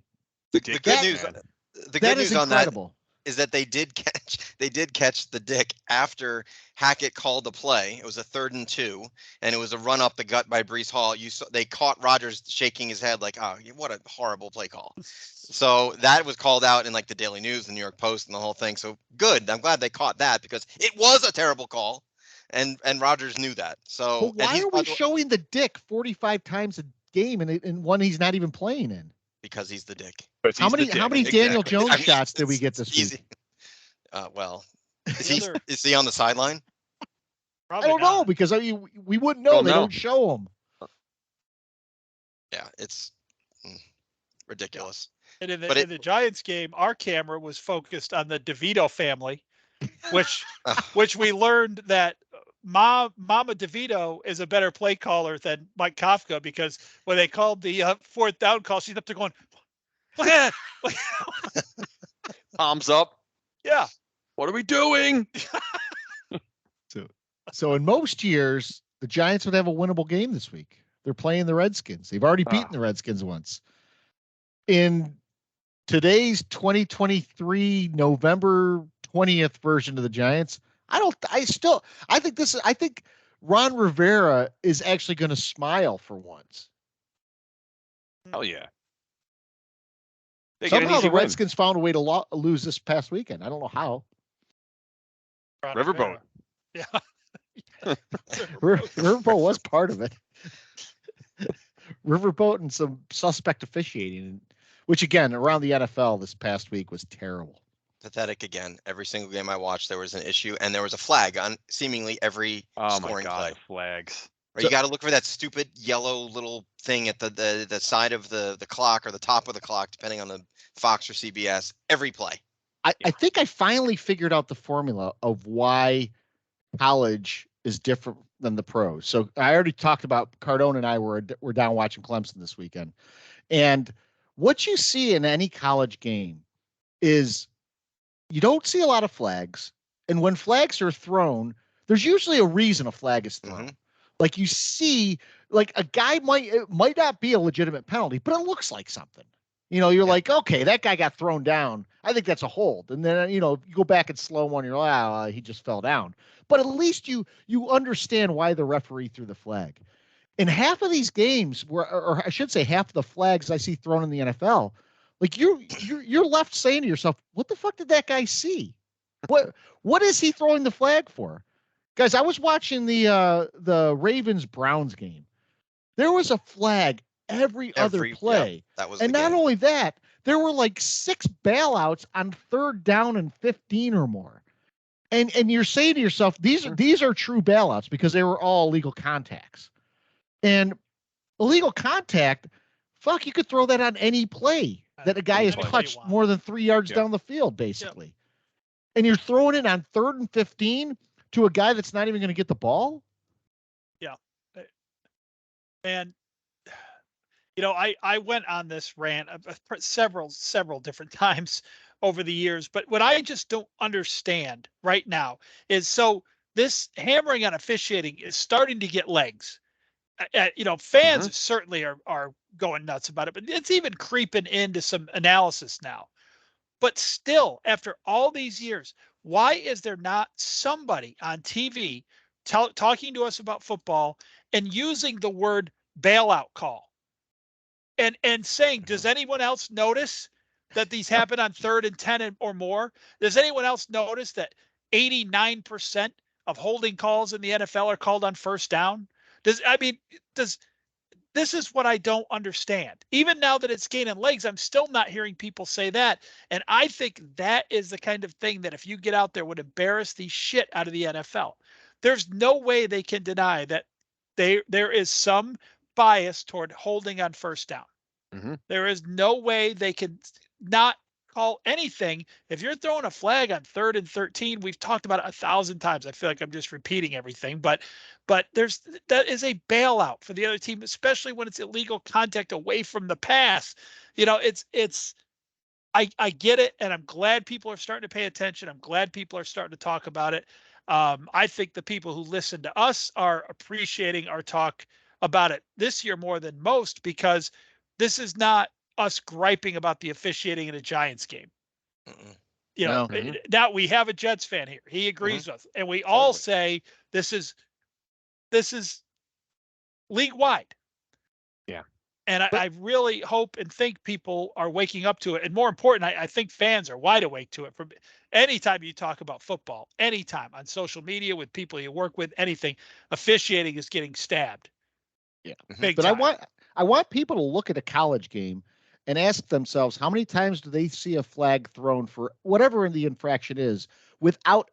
[SPEAKER 3] The
[SPEAKER 4] Dick
[SPEAKER 3] good
[SPEAKER 1] that-
[SPEAKER 3] news.
[SPEAKER 4] man.
[SPEAKER 3] The
[SPEAKER 1] That
[SPEAKER 3] good
[SPEAKER 1] is
[SPEAKER 3] news on that
[SPEAKER 1] incredible.
[SPEAKER 3] is that they did catch the dick after Hackett called the play. It was a 3rd and 2, and it was a run up the gut by Breece Hall. They caught Rodgers shaking his head like, "Oh, what a horrible play call." So that was called out in like the Daily News, the New York Post, and the whole thing. So good. I'm glad they caught that because it was a terrible call, and Rodgers knew that. So
[SPEAKER 1] But why are we showing the dick 45 times a game in one he's not even playing in?
[SPEAKER 3] because he's the dick.
[SPEAKER 1] How many Daniel
[SPEAKER 4] Exactly.
[SPEAKER 1] Jones
[SPEAKER 3] I mean,
[SPEAKER 1] shots did we
[SPEAKER 3] it's
[SPEAKER 1] get this
[SPEAKER 3] easy.
[SPEAKER 1] week?
[SPEAKER 3] Well,
[SPEAKER 2] The
[SPEAKER 3] is he on the sideline?
[SPEAKER 1] I
[SPEAKER 2] Probably
[SPEAKER 1] don't know
[SPEAKER 2] not.
[SPEAKER 1] because we wouldn't know.
[SPEAKER 4] Don't
[SPEAKER 1] They
[SPEAKER 4] know.
[SPEAKER 1] don't show him.
[SPEAKER 3] Yeah, it's ridiculous.
[SPEAKER 2] And in
[SPEAKER 3] But
[SPEAKER 2] the Giants game, our camera was focused on the DeVito family, which we learned that Mama DeVito is a better play caller than Mike Kafka, because when they called the 4th down call, she's up there going,
[SPEAKER 4] Palms up.
[SPEAKER 2] yeah.
[SPEAKER 4] What are we doing?
[SPEAKER 1] So in most years, the Giants would have a winnable game this week. They're playing the Redskins. They've already beaten the Redskins once. In today's 2023 November 20th version of the Giants, I think Ron Rivera is actually going to smile for once.
[SPEAKER 4] Hell yeah. They get an
[SPEAKER 1] Somehow
[SPEAKER 4] easy
[SPEAKER 1] the
[SPEAKER 4] win.
[SPEAKER 1] Redskins found a way to lose this past weekend. I don't know how.
[SPEAKER 4] Riverboat.
[SPEAKER 2] Yeah.
[SPEAKER 1] Riverboat was part of it. Riverboat and some suspect officiating, which again around the NFL this past week was terrible.
[SPEAKER 3] Pathetic again. Every single game I watched, there was an issue, and there was a flag on seemingly every scoring play.
[SPEAKER 4] The flags.
[SPEAKER 3] Right, you got to look for that stupid yellow little thing at the side of the clock or the top of the clock, depending on the Fox or CBS. Every play.
[SPEAKER 1] I think I finally figured out the formula of why college is different than the pros. So I already talked about Cardone and I were down watching Clemson this weekend. And what you see in any college game is you don't see a lot of flags. And when flags are thrown, there's usually a reason a flag is thrown.
[SPEAKER 3] Mm-hmm.
[SPEAKER 1] Like you see, like a guy it might not be a legitimate penalty, but it looks like something. You're like, okay, that guy got thrown down. I think that's a hold. And then, you go back and slow one, you're like, he just fell down. But at least you understand why the referee threw the flag. In half of these games, or I should say half of the flags I see thrown in the NFL, like you're left saying to yourself, what the fuck did that guy see? What is he throwing the flag for? Guys, I was watching the Ravens-Browns game. There was a flag every other play.
[SPEAKER 3] Yeah, that was
[SPEAKER 1] and not only that, there were like 6 bailouts on 3rd down and 15 or more. And you're saying to yourself, these are true bailouts because they were all illegal contacts. And illegal contact, fuck, you could throw that on any play that a guy has touched more than 3 yards down the field, basically. Yep. And you're throwing it on 3rd and 15 to a guy that's not even going to get the ball?
[SPEAKER 2] Yeah. And I went on this rant several different times over the years, but what I just don't understand right now is, so this hammering on officiating is starting to get legs. Fans certainly are going nuts about it, but it's even creeping into some analysis now. But still, after all these years, why is there not somebody on TV talking to us about football and using the word bailout call? And saying, does anyone else notice that these happen on 3rd and 10 or more? Does anyone else notice that 89% of holding calls in the NFL are called on 1st down? This is what I don't understand. Even now that it's gaining legs, I'm still not hearing people say that. And I think that is the kind of thing that if you get out there would embarrass the shit out of the NFL. There's no way they can deny that there is some bias toward holding on 1st down.
[SPEAKER 4] Mm-hmm.
[SPEAKER 2] There is no way they can not call anything. If you're throwing a flag on 3rd and 13, we've talked about it 1,000 times. I feel like I'm just repeating everything, but that is a bailout for the other team, especially when it's illegal contact away from the pass. I get it, and I'm glad people are starting to pay attention. I'm glad people are starting to talk about it. I think the people who listen to us are appreciating our talk about it this year more than most, because this is not us griping about the officiating in a Giants game.
[SPEAKER 3] Mm-mm.
[SPEAKER 1] No.
[SPEAKER 2] Now we have a Jets fan here. He agrees with, and we all say this is league wide.
[SPEAKER 4] Yeah.
[SPEAKER 2] And I really hope and think people are waking up to it. And more important, I think fans are wide awake to it. From anytime you talk about football, anytime on social media with people you work with, anything, officiating is getting stabbed.
[SPEAKER 1] Yeah.
[SPEAKER 2] Big
[SPEAKER 1] But
[SPEAKER 2] time.
[SPEAKER 1] I want people to look at a college game and ask themselves, how many times do they see a flag thrown for whatever the infraction is without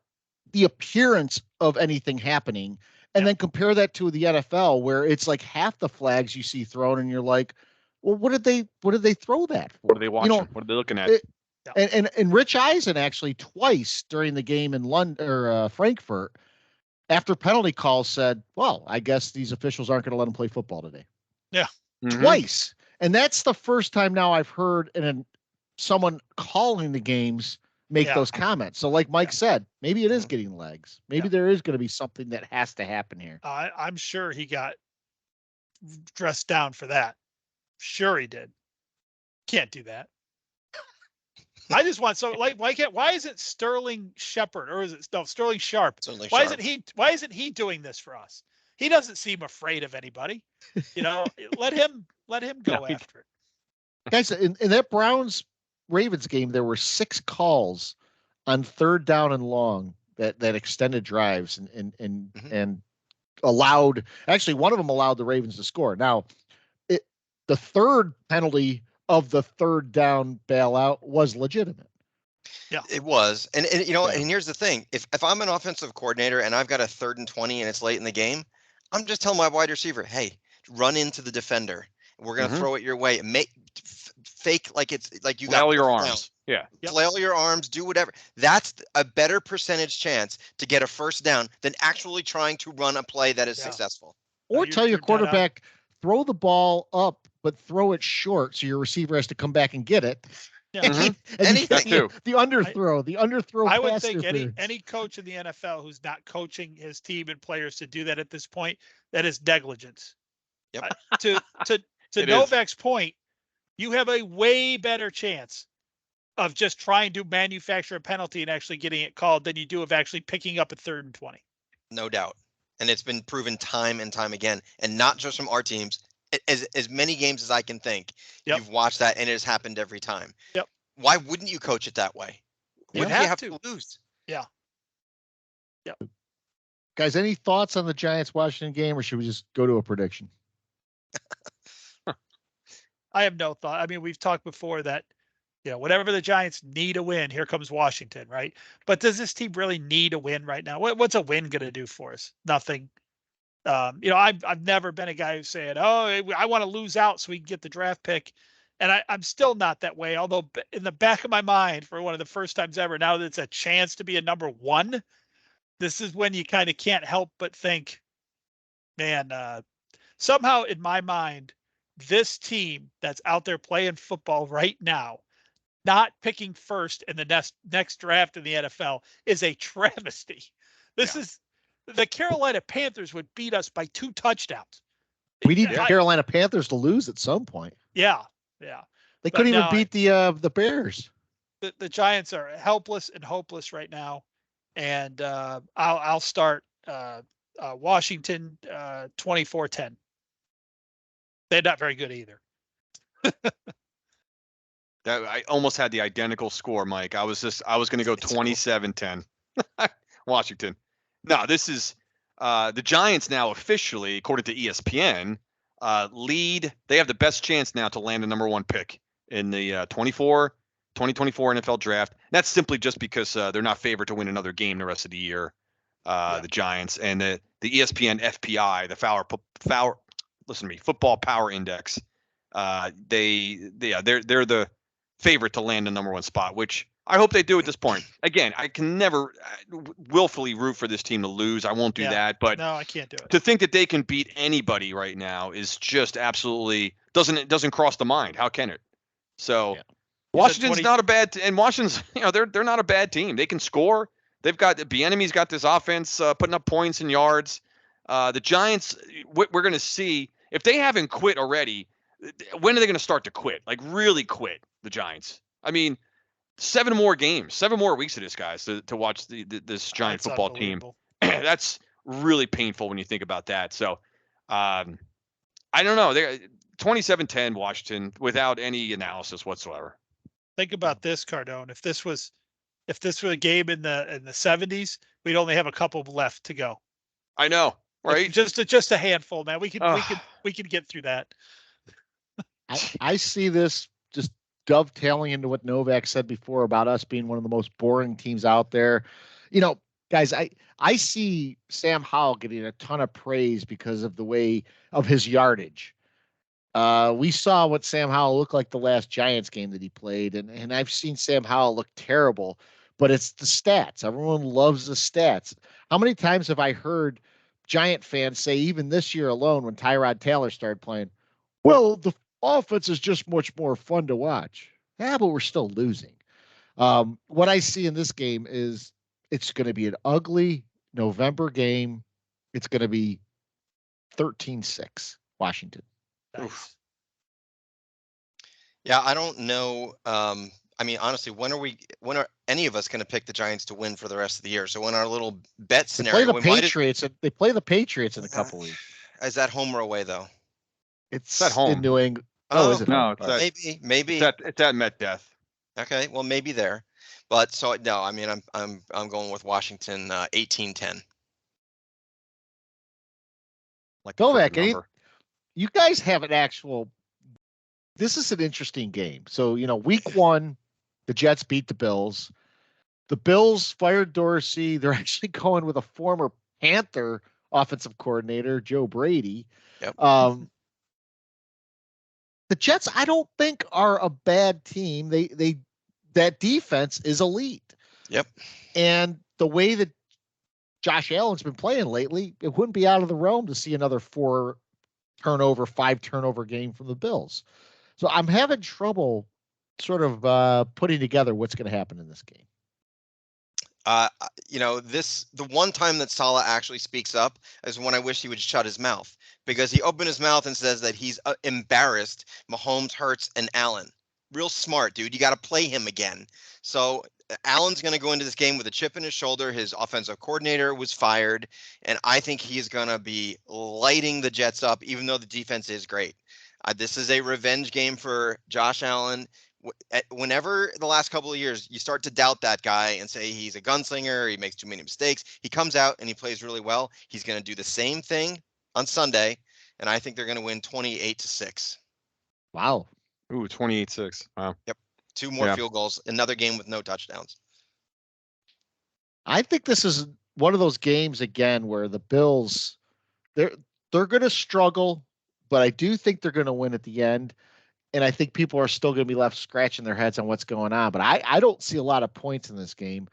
[SPEAKER 1] the appearance of anything happening? And then compare that to the NFL, where it's like half the flags you see thrown, and you're like, well, what did they throw that for?
[SPEAKER 4] What are they watching? What are they looking at?
[SPEAKER 1] And Rich Eisen actually twice during the game in London or Frankfurt, after penalty calls, said, well, I guess these officials aren't going to let them play football today.
[SPEAKER 2] Yeah.
[SPEAKER 4] Mm-hmm.
[SPEAKER 1] Twice. And that's the first time now I've heard someone calling the games make those comments. So like Mike said, maybe it is getting legs. Maybe there is going to be something that has to happen here.
[SPEAKER 2] I'm sure he got dressed down for that. Sure he did. Can't do that. I just want why isn't Sterling Shepard, or is it Sterling Sharp? Why isn't he doing this for us? He doesn't seem afraid of anybody. Let him go after it.
[SPEAKER 1] Guys, in that Browns Ravens game, there were 6 calls on 3rd down and long that extended drives and allowed, actually one of them allowed the Ravens to score. Now, the third penalty of the 3rd down bailout was legitimate.
[SPEAKER 3] Yeah, it was. And and here's the thing. If I'm an offensive coordinator and I've got a 3rd and 20 and it's late in the game, I'm just telling my wide receiver, hey, run into the defender. We're going to throw it your way. Fake like it's like you
[SPEAKER 4] flail
[SPEAKER 3] got
[SPEAKER 4] your arms. Yeah.
[SPEAKER 3] Flail your arms, do whatever. That's a better percentage chance to get a first down than actually trying to run a play that is successful.
[SPEAKER 1] Or tell your quarterback, throw the ball up, but throw it short so your receiver has to come back and get it.
[SPEAKER 2] Yeah.
[SPEAKER 3] Anything.
[SPEAKER 1] The underthrow.
[SPEAKER 2] I would think any coach in the NFL who's not coaching his team and players to do that at this point, that is negligence.
[SPEAKER 3] Yep.
[SPEAKER 2] To Novak's point, you have a way better chance of just trying to manufacture a penalty and actually getting it called than you do of actually picking up a 3rd and 20.
[SPEAKER 3] No doubt. And it's been proven time and time again, and not just from our teams. As many games as I can think, you've watched that, and it has happened every time.
[SPEAKER 2] Yep.
[SPEAKER 3] Why wouldn't you coach it that way? Wouldn't you have to lose?
[SPEAKER 2] Yeah. Yep.
[SPEAKER 1] Guys, any thoughts on the Giants-Washington game, or should we just go to a prediction?
[SPEAKER 2] I have no thought. I mean, we've talked before that, whatever the Giants need a win, here comes Washington, right? But does this team really need a win right now? What's a win going to do for us? Nothing. I've never been a guy who said, "Oh, I want to lose out so we can get the draft pick," and I'm still not that way. Although in the back of my mind, for one of the first times ever, now that it's a chance to be a number 1, this is when you kind of can't help but think, man, somehow in my mind, this team that's out there playing football right now, not picking first in the next draft in the NFL, is a travesty. This is. The Carolina Panthers would beat us by 2 touchdowns.
[SPEAKER 1] We need the Carolina Panthers to lose at some point.
[SPEAKER 2] Yeah.
[SPEAKER 1] They couldn't even beat the Bears.
[SPEAKER 2] The Giants are helpless and hopeless right now, and I'll start Washington 24-10. They're not very good either.
[SPEAKER 4] I almost had the identical score, Mike. I was going to go 27-10. Washington. No, this is the Giants now officially, according to ESPN, lead. They have the best chance now to land a number 1 pick in the 2024 NFL draft. That's simply just because they're not favored to win another game the rest of the year. The Giants and the ESPN FPI, the Football Power Index. They're the favorite to land the number 1 spot, which I hope they do at this point. Again, I can never willfully root for this team to lose. I won't do that. But
[SPEAKER 2] no, I can't do it.
[SPEAKER 4] To think that they can beat anybody right now is just absolutely doesn't cross the mind. How can it? So Washington's not a bad and Washington's they're not a bad team. They can score. They've got Bieniemy's got this offense putting up points and yards. The Giants, we're going to see if they haven't quit already. When are they going to start to quit? Like really quit the Giants? I mean, 7 more games, 7 more weeks of this, guys, to watch this Giant football team. That's really painful when you think about that. So, I don't know. They 27-10 Washington without any analysis whatsoever.
[SPEAKER 2] Think about this, Cardone. If this were a game in the 70s, we'd only have a couple left to go.
[SPEAKER 4] I know, right?
[SPEAKER 2] Just a handful, man. We could get through that.
[SPEAKER 1] I see this just dovetailing into what Novak said before about us being one of the most boring teams out there. Guys, I see Sam Howell getting a ton of praise because of the way of his yardage. We saw what Sam Howell looked like the last Giants game that he played, and I've seen Sam Howell look terrible, but it's the stats. Everyone loves the stats. How many times have I heard Giant fans say, even this year alone, when Tyrod Taylor started playing, well, the offense is just much more fun to watch. Yeah, but we're still losing. What I see in this game is it's going to be an ugly November game. It's going to be 13-6 Washington.
[SPEAKER 2] Nice.
[SPEAKER 3] Yeah, I don't know. I mean, honestly, when are any of us going to pick the Giants to win for the rest of the year? So in our little bet scenario,
[SPEAKER 1] they play the Patriots in a couple weeks.
[SPEAKER 3] Is that home or away though?
[SPEAKER 1] It's
[SPEAKER 4] at home
[SPEAKER 1] in New England.
[SPEAKER 3] Oh,
[SPEAKER 1] is it?
[SPEAKER 4] No,
[SPEAKER 3] maybe.
[SPEAKER 4] It's at Met Death.
[SPEAKER 3] Okay, well maybe there, but so no. I mean, I'm going with Washington 18-10.
[SPEAKER 4] Like
[SPEAKER 1] Novak, you guys have an actual. This is an interesting game. So week 1, the Jets beat the Bills. The Bills fired Dorsey. They're actually going with a former Panther offensive coordinator, Joe Brady.
[SPEAKER 3] Yep.
[SPEAKER 1] The Jets, I don't think, are a bad team. That defense is elite.
[SPEAKER 3] Yep.
[SPEAKER 1] And the way that Josh Allen's been playing lately, it wouldn't be out of the realm to see another 5 turnover game from the Bills. So I'm having trouble sort of putting together what's going to happen in this game.
[SPEAKER 3] The one time that Salah actually speaks up is when I wish he would shut his mouth, because he opened his mouth and says that he's embarrassed Mahomes, Hurts, and Allen. Real smart, dude. You got to play him again. So Allen's going to go into this game with a chip in his shoulder. His offensive coordinator was fired, and I think he's going to be lighting the Jets up, even though the defense is great. This is a revenge game for Josh Allen. Whenever the last couple of years you start to doubt that guy and say he's a gunslinger, he makes too many mistakes, he comes out and he plays really well. He's going to do the same thing on Sunday, and I think they're going to win 28-6.
[SPEAKER 1] Wow.
[SPEAKER 4] Ooh, 28-6. Wow.
[SPEAKER 3] Yep. 2 more field goals. Another game with no touchdowns.
[SPEAKER 1] I think this is one of those games again where the Bills, they're going to struggle, but I do think they're going to win at the end. And I think people are still going to be left scratching their heads on what's going on. But I don't see a lot of points in this game.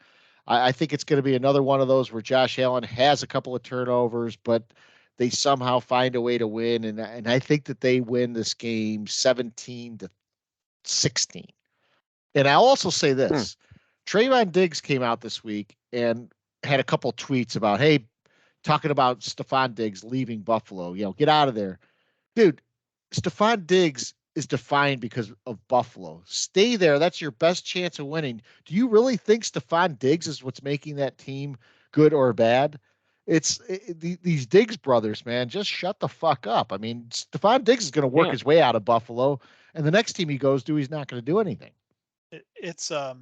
[SPEAKER 1] I think it's going to be another one of those where Josh Allen has a couple of turnovers, but they somehow find a way to win. And I think that they win this game 17-16. And I'll also say this. Trayvon Diggs came out this week and had a couple tweets about, hey, talking about Stephon Diggs leaving Buffalo, get out of there. Dude, Stephon Diggs is defined because of Buffalo. Stay there. That's your best chance of winning. Do you really think Stephon Diggs is what's making that team good or bad? It's these Diggs brothers, man. Just shut the fuck up. I mean, Stephon Diggs is going to work his way out of Buffalo, and the next team he goes to, he's not going to do anything.
[SPEAKER 2] It's a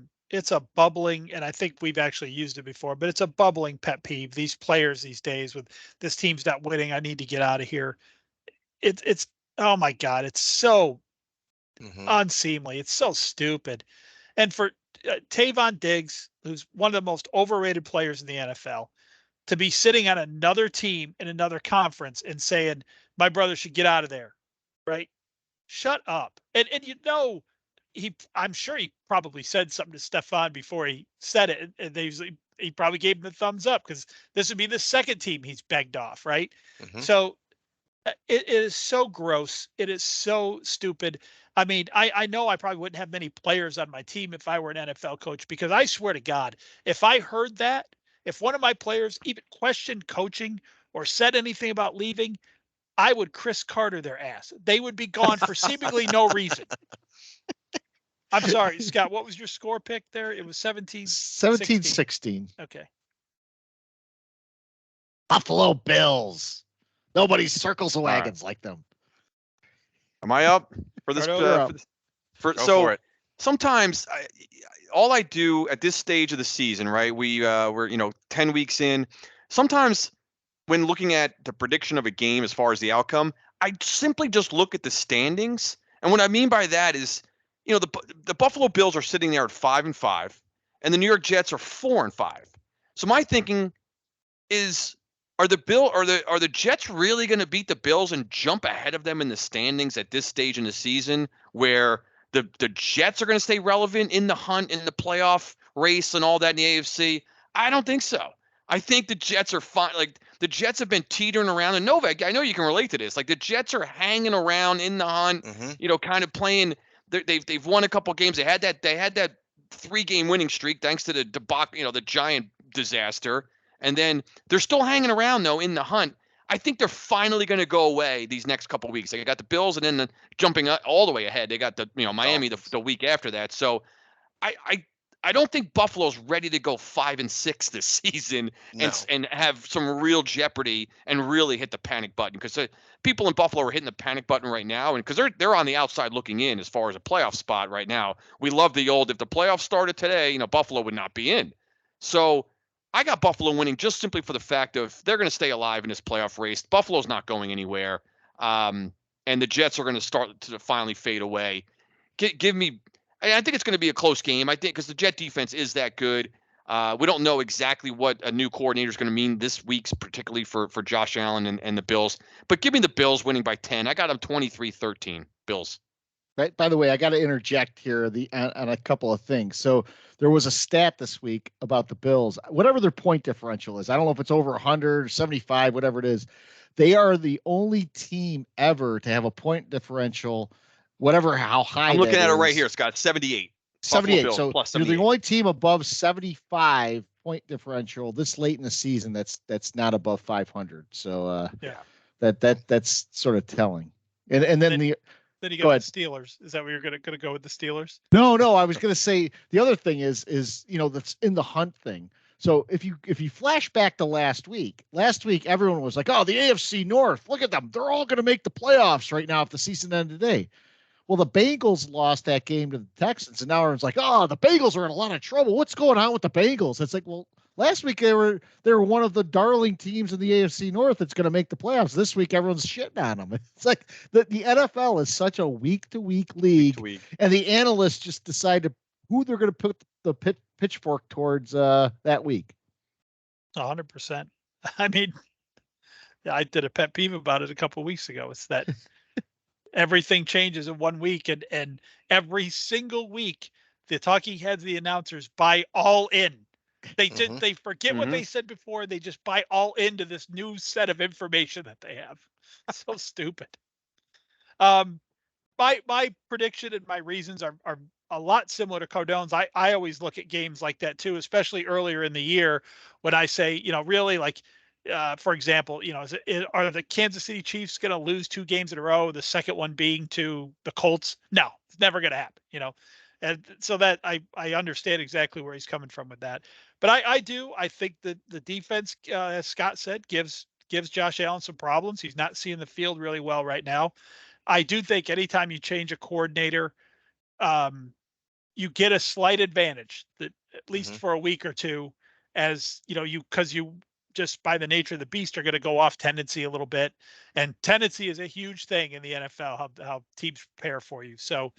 [SPEAKER 2] bubbling, and I think we've actually used it before, but it's a bubbling pet peeve. These players these days with this team's not winning, I need to get out of here. It's oh my God, it's so unseemly. It's so stupid. And for Trayvon Diggs, who's one of the most overrated players in the NFL, to be sitting on another team in another conference and saying, my brother should get out of there, right? Shut up. And I'm sure he probably said something to Stefan before he said it, and he probably gave him the thumbs up because this would be the second team he's begged off, right?
[SPEAKER 3] Mhm.
[SPEAKER 2] So it is so gross. It is so stupid. I mean, I know I probably wouldn't have many players on my team if I were an NFL coach, because I swear to God, if I heard that, if one of my players even questioned coaching or said anything about leaving, I would Chris Carter their ass. They would be gone for seemingly no reason. I'm sorry, Scott, what was your score pick there? It was 17-16.
[SPEAKER 1] 17-16.
[SPEAKER 2] Okay.
[SPEAKER 1] Buffalo Bills. Nobody circles the
[SPEAKER 4] right.
[SPEAKER 1] wagons like them.
[SPEAKER 4] Am I up for this?
[SPEAKER 2] Cardone,
[SPEAKER 1] you're up.
[SPEAKER 4] For
[SPEAKER 3] Go
[SPEAKER 4] so
[SPEAKER 3] for it.
[SPEAKER 4] sometimes all I do at this stage of the season, right? We're 10 weeks in. Sometimes when looking at the prediction of a game as far as the outcome, I simply just look at the standings. And what I mean by that is, the Buffalo Bills are sitting there at 5-5, and the New York Jets are 4-5. So my thinking is, are the Jets really going to beat the Bills and jump ahead of them in the standings at this stage in the season, where the Jets are going to stay relevant in the hunt, in the playoff race and all that in the AFC? I don't think so. I think the Jets are fine. Like, the Jets have been teetering around, and Novak, I know you can relate to this. Like, the Jets are hanging around in the hunt,
[SPEAKER 3] Mhm.
[SPEAKER 4] kind of playing. They've won a couple games. They had that 3-game winning streak thanks to the debacle, the Giant disaster. And then they're still hanging around, though, in the hunt. I think they're finally going to go away these next couple of weeks. They got the Bills, and then jumping all the way ahead, they got the Miami the week after that. So I don't think Buffalo's ready to go 5-6 this season
[SPEAKER 3] No.
[SPEAKER 4] and have some real jeopardy and really hit the panic button, because people in Buffalo are hitting the panic button right now, and because they're on the outside looking in as far as a playoff spot right now. We love the old, if the playoffs started today, Buffalo would not be in. So I got Buffalo winning just simply for the fact of they're going to stay alive in this playoff race. Buffalo's not going anywhere, and the Jets are going to start to finally fade away. Give me. I think it's going to be a close game. I think because the Jet defense is that good. We don't know exactly what a new coordinator is going to mean this week's, particularly for Josh Allen and the Bills. But give me the Bills winning by 10. I got them 23-13. Bills.
[SPEAKER 1] Right. By the way, I got to interject here on a couple of things. So there was a stat this week about the Bills, whatever their point differential is. I don't know if it's over 100 or 75, whatever it is. They are the only team ever to have a point differential, how high.
[SPEAKER 4] I'm looking
[SPEAKER 1] that
[SPEAKER 4] at it
[SPEAKER 1] is.
[SPEAKER 4] right here, Scott. 78.
[SPEAKER 1] 78.
[SPEAKER 4] Bills
[SPEAKER 1] So
[SPEAKER 4] plus
[SPEAKER 1] you're
[SPEAKER 4] 78.
[SPEAKER 1] the only team above 75 point differential this late in the season that's not above 500. So that's sort of telling. And then the
[SPEAKER 2] Then you
[SPEAKER 1] Go
[SPEAKER 2] got
[SPEAKER 1] ahead.
[SPEAKER 2] the Steelers. Is that where you're going to go with the Steelers?
[SPEAKER 1] No, I was going to say the other thing is that's in the hunt thing. So if you flash back to last week everyone was like, oh, the AFC North, look at them, they're all going to make the playoffs right now if the season ended today. Well, the Bengals lost that game to the Texans, and now everyone's like, oh, the Bengals are in a lot of trouble. What's going on with the Bengals? It's like, well, last week they were one of the darling teams in the AFC North that's going to make the playoffs. This week everyone's shitting on them. It's like the NFL is such a week-to-week league, and the analysts just decide who they're going to put the pitchfork towards that week.
[SPEAKER 2] 100%. I mean, I did a pet peeve about it a couple of weeks ago. It's that everything changes in 1 week, and every single week the talking heads, the announcers, buy all in. They they forget what they said before. They just buy all into this new set of information that they have. So stupid. My prediction and my reasons are a lot similar to Cardone's. I always look at games like that too, especially earlier in the year when I say, really, like, for example, are the Kansas City Chiefs going to lose 2 games in a row? The second one being to the Colts? No, it's never going to happen. And so that I understand exactly where he's coming from with that. But I think that the defense, as Scott said, gives Josh Allen some problems. He's not seeing the field really well right now. I do think anytime you change a coordinator, you get a slight advantage, that at least for a week or two, as because you just by the nature of the beast are going to go off tendency a little bit, and tendency is a huge thing in the NFL, how teams prepare for you. So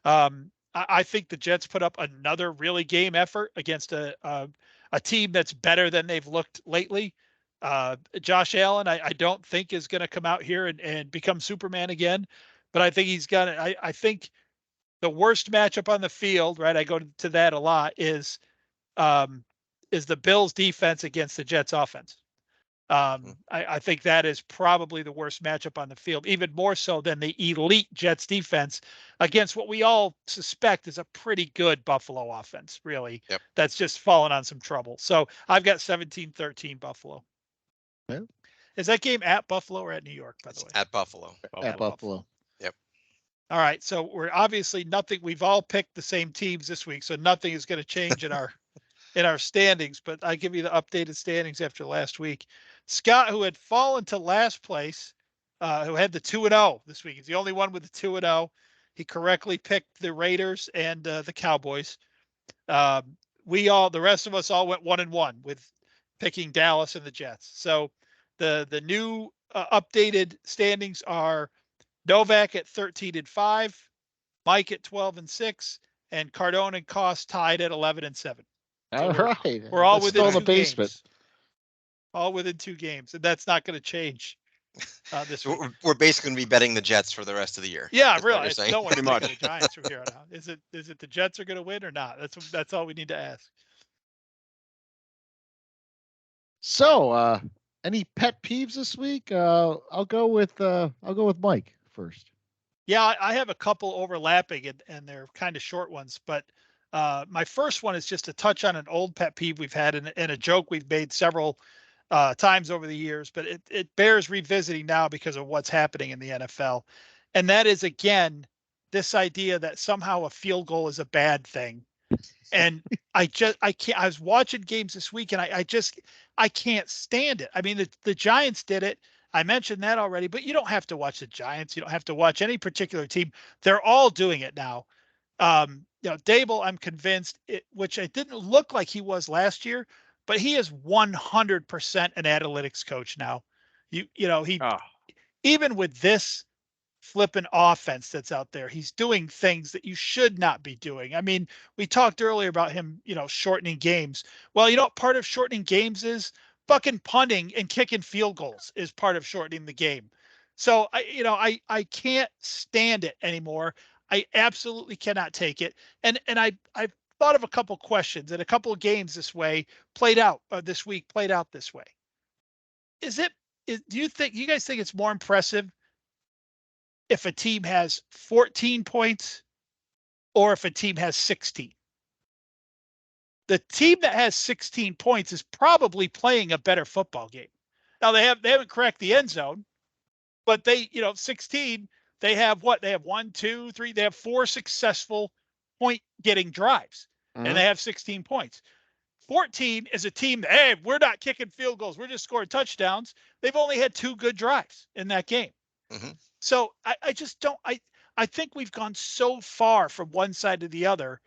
[SPEAKER 2] I think the Jets put up another really game effort against a team that's better than they've looked lately. Josh Allen, I don't think is going to come out here and become Superman again, but I think he's going to, I think the worst matchup on the field, right? I go to that a lot is the Bills defense against the Jets offense. I think that is probably the worst matchup on the field, even more so than the elite Jets defense against what we all suspect is a pretty good Buffalo offense, really.
[SPEAKER 3] Yep.
[SPEAKER 2] That's just fallen on some trouble. So I've got 17-13 Buffalo.
[SPEAKER 1] Yeah.
[SPEAKER 2] Is that game at Buffalo or at New York, by the
[SPEAKER 3] It's
[SPEAKER 2] way?
[SPEAKER 3] at Buffalo.
[SPEAKER 1] At Buffalo.
[SPEAKER 3] Yep.
[SPEAKER 2] All right. So we're obviously nothing. We've all picked the same teams this week, so nothing is going to change in our standings, but I give you the updated standings after last week. Scott, who had fallen to last place, who had the 2-0 this week, is the only one with the 2-0. He correctly picked the Raiders and the Cowboys. The rest of us all went 1-1 with picking Dallas and the Jets. So the new updated standings are Novak at 13-5, Mike at 12-6, and Cardone and Cost tied at 11-7.
[SPEAKER 1] All right.
[SPEAKER 2] We're all
[SPEAKER 1] Let's
[SPEAKER 2] within
[SPEAKER 1] go in the
[SPEAKER 2] 2
[SPEAKER 1] basement.
[SPEAKER 2] games. All within 2 games, and that's not going to change this week.
[SPEAKER 3] So we're basically going to be betting the Jets for the rest of the year.
[SPEAKER 2] Yeah,
[SPEAKER 3] is what
[SPEAKER 2] really.
[SPEAKER 3] you're saying.
[SPEAKER 2] No one's
[SPEAKER 4] Pretty
[SPEAKER 2] picking
[SPEAKER 4] much.
[SPEAKER 2] the Giants from here on out. Is it the Jets are going to win or not? That's all we need to ask.
[SPEAKER 1] So, any pet peeves this week? I'll go with Mike first.
[SPEAKER 2] Yeah, I have a couple overlapping, and they're kind of short ones. But my first one is just to touch on an old pet peeve we've had and a joke we've made several times over the years. But it bears revisiting now because of what's happening in the NFL. And that is, again, this idea that somehow a field goal is a bad thing. And I can't. I was watching games this week, and I can't stand it. I mean, the Giants did it. I mentioned that already, but you don't have to watch the Giants. You don't have to watch any particular team. They're all doing it now. Dable, I'm convinced, which it didn't look like he was last year, but he is 100% an analytics coach now. He even with this flipping offense that's out there, he's doing things that you should not be doing. I mean, we talked earlier about him, shortening games. Well, part of shortening games is fucking punting and kicking field goals is part of shortening the game. So I can't stand it anymore. I absolutely cannot take it. And I've thought of a couple questions and a couple of games this way played out this way. Do you guys think it's more impressive if a team has 14 points or if a team has 16? The team that has 16 points is probably playing a better football game. Now they haven't cracked the end zone, but 16, they have what? They have 1, 2, 3, they have 4 successful point getting drives, and they have 16 points. 14 is a team that, hey, we're not kicking field goals, we're just scoring touchdowns. They've only had 2 good drives in that game. Mm-hmm. So I just don't. I think we've gone so far from one side to the other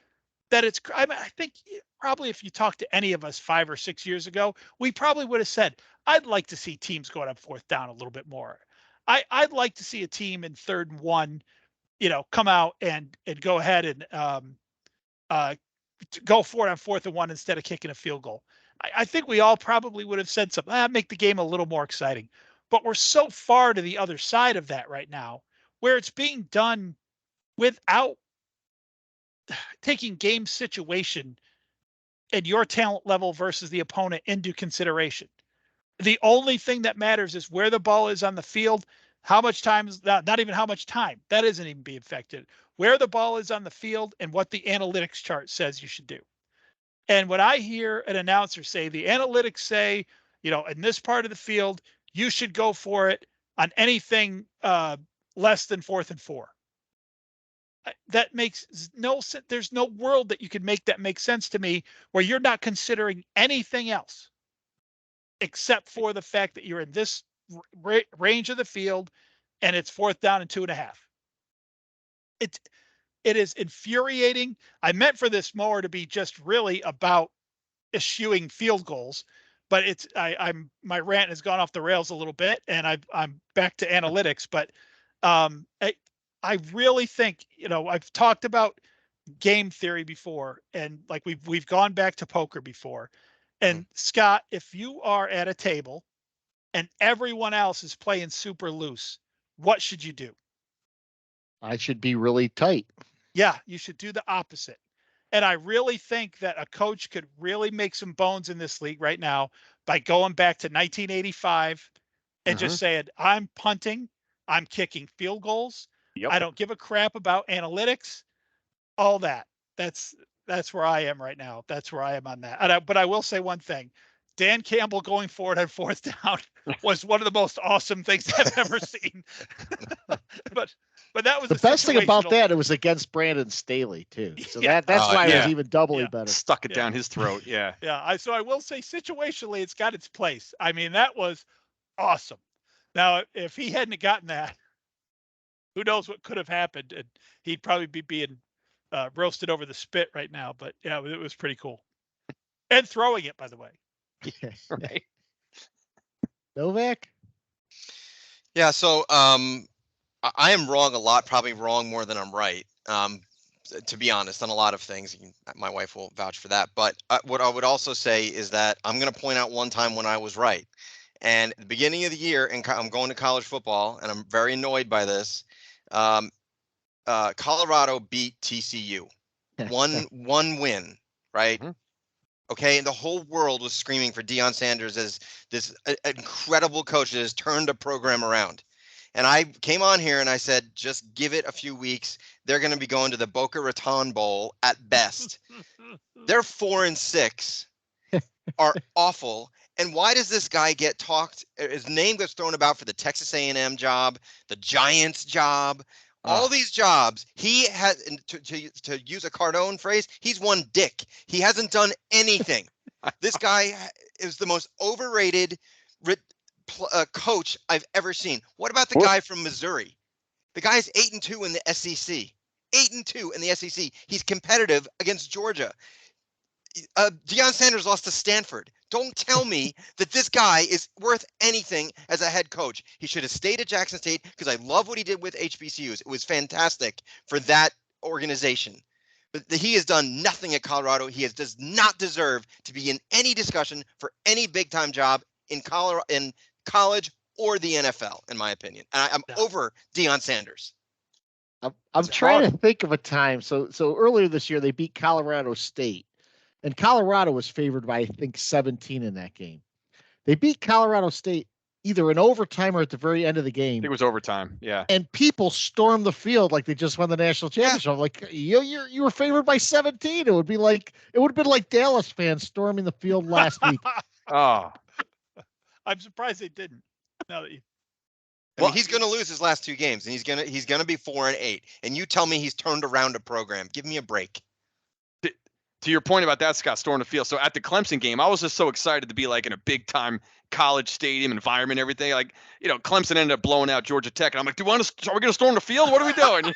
[SPEAKER 2] that I think probably if you talked to any of us 5 or 6 years ago, we probably would have said, I'd like to see teams going up 4th down a little bit more. I'd like to see a team in 3rd and 1, come out and go ahead and go for it on 4th and 1 instead of kicking a field goal. I think we all probably would have said something, make the game a little more exciting. But we're so far to the other side of that right now, where it's being done without taking game situation and your talent level versus the opponent into consideration. The only thing that matters is where the ball is on the field, how much time is that, not even how much time, that isn't even being affected. Where the ball is on the field and what the analytics chart says you should do. And when I hear an announcer say, the analytics say, in this part of the field, you should go for it on anything less than 4th and 4. That makes no sense. There's no world that you can make that make sense to me where you're not considering anything else except for the fact that you're in this range of the field and it's 4th down and 2.5. It is infuriating. I meant for this more to be just really about eschewing field goals, but my rant has gone off the rails a little bit, and I'm back to analytics. But I really think, I've talked about game theory before, and like we've gone back to poker before. And Scott, if you are at a table and everyone else is playing super loose, what should you do?
[SPEAKER 1] I should be really tight.
[SPEAKER 2] Yeah, you should do the opposite. And I really think that a coach could really make some bones in this league right now by going back to 1985 and just saying, I'm punting, I'm kicking field goals.
[SPEAKER 4] Yep.
[SPEAKER 2] I don't give a crap about analytics, all that. That's where I am right now. That's where I am on that. But I will say one thing. Dan Campbell going forward on fourth down was one of the most awesome things I've ever seen. but that was
[SPEAKER 1] the best thing about
[SPEAKER 2] situational-
[SPEAKER 1] that. It was against Brandon Staley too, so
[SPEAKER 2] Yeah.
[SPEAKER 1] that's why it
[SPEAKER 4] yeah.
[SPEAKER 1] was even doubly better.
[SPEAKER 4] Stuck it
[SPEAKER 2] Yeah.
[SPEAKER 4] down his throat. Yeah.
[SPEAKER 2] Yeah, so I will say situationally, it's got its place. I mean, that was awesome. Now, if he hadn't gotten that, who knows what could have happened? And he'd probably be being roasted over the spit right now. But yeah, it was pretty cool. And throwing it, by the way.
[SPEAKER 1] Yeah.
[SPEAKER 4] Right.
[SPEAKER 1] Novak.
[SPEAKER 3] Yeah, so I am wrong a lot, probably wrong more than I'm right. To be honest, on a lot of things. My wife will vouch for that. But what I would also say is that I'm going to point out one time when I was right. And at the beginning of the year, and I'm going to college football, and I'm very annoyed by this. Colorado beat TCU, one win, right?
[SPEAKER 4] Mm-hmm.
[SPEAKER 3] Okay, and the whole world was screaming for Deion Sanders as this incredible coach that has turned a program around. And I came on here and I said, just give it a few weeks. They're going to be going to the Boca Raton Bowl at best. They're 4-6, are awful. And why does this guy get talked? His name gets thrown about for the Texas A&M job, the Giants job, all these jobs. He has, to use a Cardone phrase, he's one dick. He hasn't done anything. This guy is the most overrated coach I've ever seen. What about the guy from Missouri? The guy's 8-2 in the SEC. 8-2 in the SEC. He's competitive against Georgia. Deion Sanders lost to Stanford. Don't tell me that this guy is worth anything as a head coach. He should have stayed at Jackson State because I love what he did with HBCUs. It was fantastic for that organization. But he has done nothing at Colorado. He does not deserve to be in any discussion for any big-time job in college or the NFL, in my opinion. And I'm over Deion Sanders.
[SPEAKER 1] I'm trying to think of a time. So earlier this year, they beat Colorado State. And Colorado was favored by, I think, 17 in that game. They beat Colorado State either in overtime or at the very end of the game.
[SPEAKER 4] It was overtime, yeah.
[SPEAKER 1] And people stormed the field like they just won the national championship. I'm like, you were favored by 17. It would have been like Dallas fans storming the field last week.
[SPEAKER 4] Oh,
[SPEAKER 2] I'm surprised they didn't. Now that
[SPEAKER 3] I mean, he's going to lose his last two games, and he's going to be 4-8. And you tell me he's turned around a program. Give me a break.
[SPEAKER 4] To your point about that, Scott, storming the field. So at the Clemson game, I was just so excited to be like in a big time college stadium environment, everything. Like, Clemson ended up blowing out Georgia Tech, and I'm like, are we going to storm the field? What are we doing?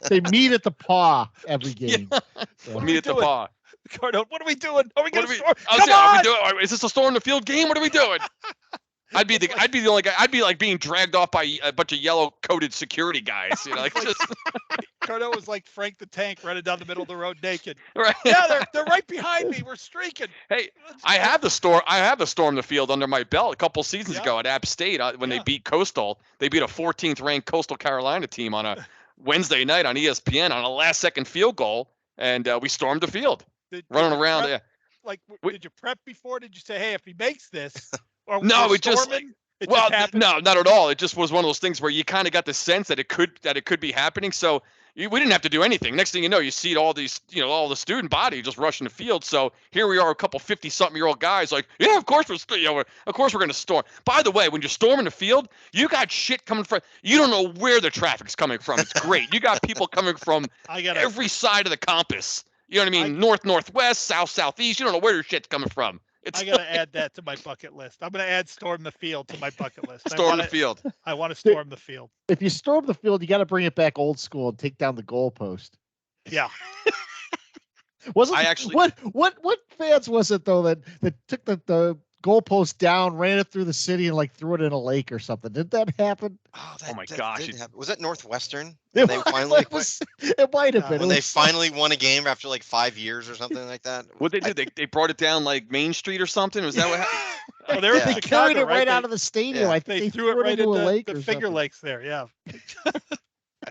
[SPEAKER 1] They meet at the paw every game.
[SPEAKER 4] Yeah. Meet at the paw.
[SPEAKER 2] Cardone, what are we doing? Are we going to storm?
[SPEAKER 4] Is this a storm the field game? What are we doing? I'd be the only guy. I'd be like being dragged off by a bunch of yellow coated security guys. Just.
[SPEAKER 2] Cardone was like Frank the Tank running down the middle of the road naked.
[SPEAKER 4] Right.
[SPEAKER 2] Yeah, they're right behind me. We're streaking.
[SPEAKER 4] Hey, I have the storm the field under my belt a couple seasons ago at App State when they beat Coastal. They beat a 14th ranked Coastal Carolina team on a Wednesday night on ESPN on a last second field goal, and we stormed the field, running around.
[SPEAKER 2] Did you prep before? Did you say, hey, if he makes this? Or
[SPEAKER 4] no,
[SPEAKER 2] it just
[SPEAKER 4] no, not at all. It just was one of those things where you kind of got the sense that it could be happening. So we didn't have to do anything. Next thing you know, you see all these, all the student body just rushing the field. So here we are, a couple 50-something-year-old guys, like, yeah, of course we're going to storm. By the way, when you're storming the field, you got shit coming from. You don't know where the traffic's coming from. It's great. You got people coming from every side of the compass. You know what I mean? North, northwest, south, southeast. You don't know where your shit's coming from.
[SPEAKER 2] I got to add that to my bucket list. I'm going to add storm the field to my bucket list.
[SPEAKER 4] Storm the field.
[SPEAKER 2] I want to storm the field.
[SPEAKER 1] If you storm the field, you got to bring it back old school and take down the goalpost.
[SPEAKER 2] Yeah.
[SPEAKER 1] What fans was it though that took the goalpost down, ran it through the city, and like threw it in a lake or something? Did that happen?
[SPEAKER 3] Oh
[SPEAKER 4] my gosh!
[SPEAKER 3] Was that Northwestern?
[SPEAKER 1] It might have been.
[SPEAKER 3] When they finally won a game after like 5 years or something like that.
[SPEAKER 4] What they did? They brought it down like Main Street or something. Was that what happened?
[SPEAKER 2] Well,
[SPEAKER 1] they carried it right out of the stadium.
[SPEAKER 2] Yeah.
[SPEAKER 1] I think
[SPEAKER 2] they threw it right
[SPEAKER 1] into
[SPEAKER 2] into
[SPEAKER 1] a lake
[SPEAKER 2] the
[SPEAKER 1] or
[SPEAKER 2] Finger
[SPEAKER 1] something.
[SPEAKER 2] Lakes there. Yeah.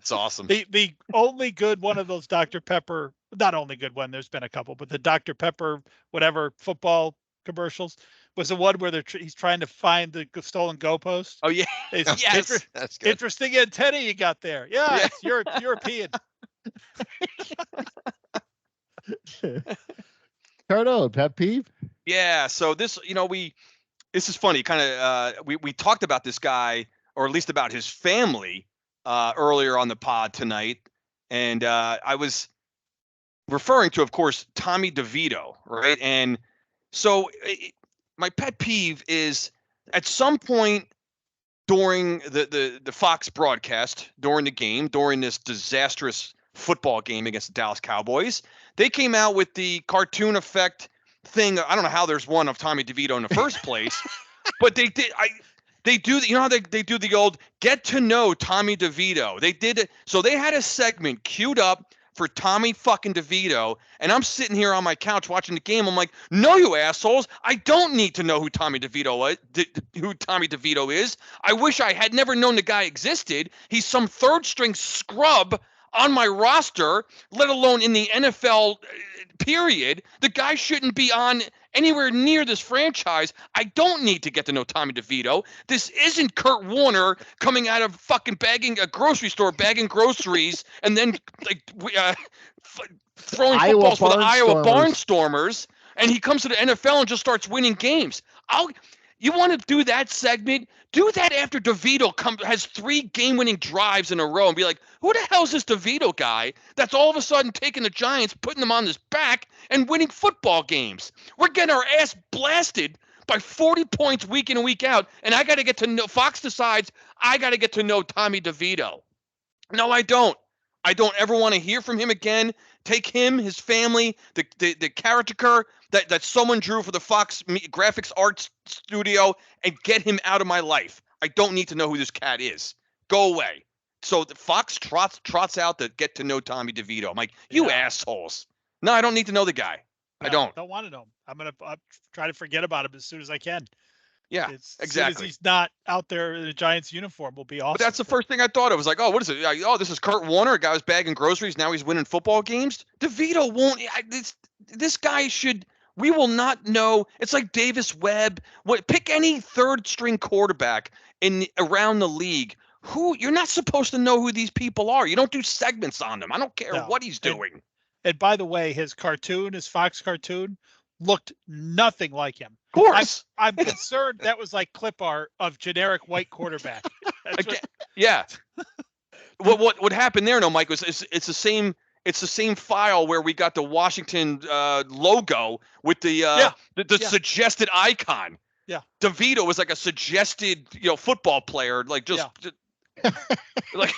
[SPEAKER 4] It's awesome.
[SPEAKER 2] The only good one of those Dr. Pepper, not only good one, there's been a couple, but the Dr. Pepper, whatever, football commercials was the one where he's trying to find the stolen goalpost.
[SPEAKER 4] Oh, yeah.
[SPEAKER 2] It's
[SPEAKER 4] Yes.
[SPEAKER 3] That's good.
[SPEAKER 2] interesting antenna you got there. Yeah, it's European.
[SPEAKER 1] Cardone, pet peeve?
[SPEAKER 4] Yeah. So this, this is funny. Kind of, we talked about this guy, or at least about his family, earlier on the pod tonight, and I was referring to, of course, Tommy DeVito, right? And so my pet peeve is at some point during the Fox broadcast, during the game, during this disastrous football game against the Dallas Cowboys, they came out with the cartoon effect thing. I don't know how there's one of Tommy DeVito in the first place, but they did. They do, how they do the old get to know Tommy DeVito. They did it. So they had a segment queued up for Tommy fucking DeVito, and I'm sitting here on my couch watching the game. I'm like, no, you assholes. I don't need to know who Tommy DeVito is. I wish I had never known the guy existed. He's some third string scrub on my roster, let alone in the NFL period. The guy shouldn't be on anywhere near this franchise. I don't need to get to know Tommy DeVito. This isn't Kurt Warner coming out of fucking bagging a grocery store, bagging groceries, and then throwing footballs for the Iowa Barnstormers. And he comes to the NFL and just starts winning games. You want to do that segment? Do that after DeVito has 3 game-winning drives in a row and be like, who the hell is this DeVito guy that's all of a sudden taking the Giants, putting them on his back, and winning football games? We're getting our ass blasted by 40 points week in and week out, and I got to get to know – Fox decides I got to get to know Tommy DeVito. No, I don't. I don't ever want to hear from him again. Take him, his family, the caricature that someone drew for the Fox graphics arts studio, and get him out of my life. I don't need to know who this cat is. Go away. So the Fox trots out the get to know Tommy DeVito. I'm like, you assholes. No, I don't need to know the guy.
[SPEAKER 2] No,
[SPEAKER 4] I don't.
[SPEAKER 2] Don't want to know him. I'm going to try to forget about him as soon as I can.
[SPEAKER 4] Yeah, exactly.
[SPEAKER 2] As soon as he's not out there in a Giants uniform, will be awesome.
[SPEAKER 4] But that's the first thing I thought. I was like, oh, what is it? Oh, this is Kurt Warner, a guy who's bagging groceries. Now he's winning football games. DeVito won't. This guy should. We will not know. It's like Davis Webb. Pick any third string quarterback around the league. You're not supposed to know who these people are. You don't do segments on them. I don't care what he's doing.
[SPEAKER 2] And by the way, his Fox cartoon, looked nothing like him.
[SPEAKER 4] Of course.
[SPEAKER 2] I'm concerned that was like clip art of generic white quarterback.
[SPEAKER 4] Yeah. What happened there, Mike, was it's the same file where we got the Washington logo with the suggested icon.
[SPEAKER 2] Yeah.
[SPEAKER 4] DeVito was like a suggested, football player, like just like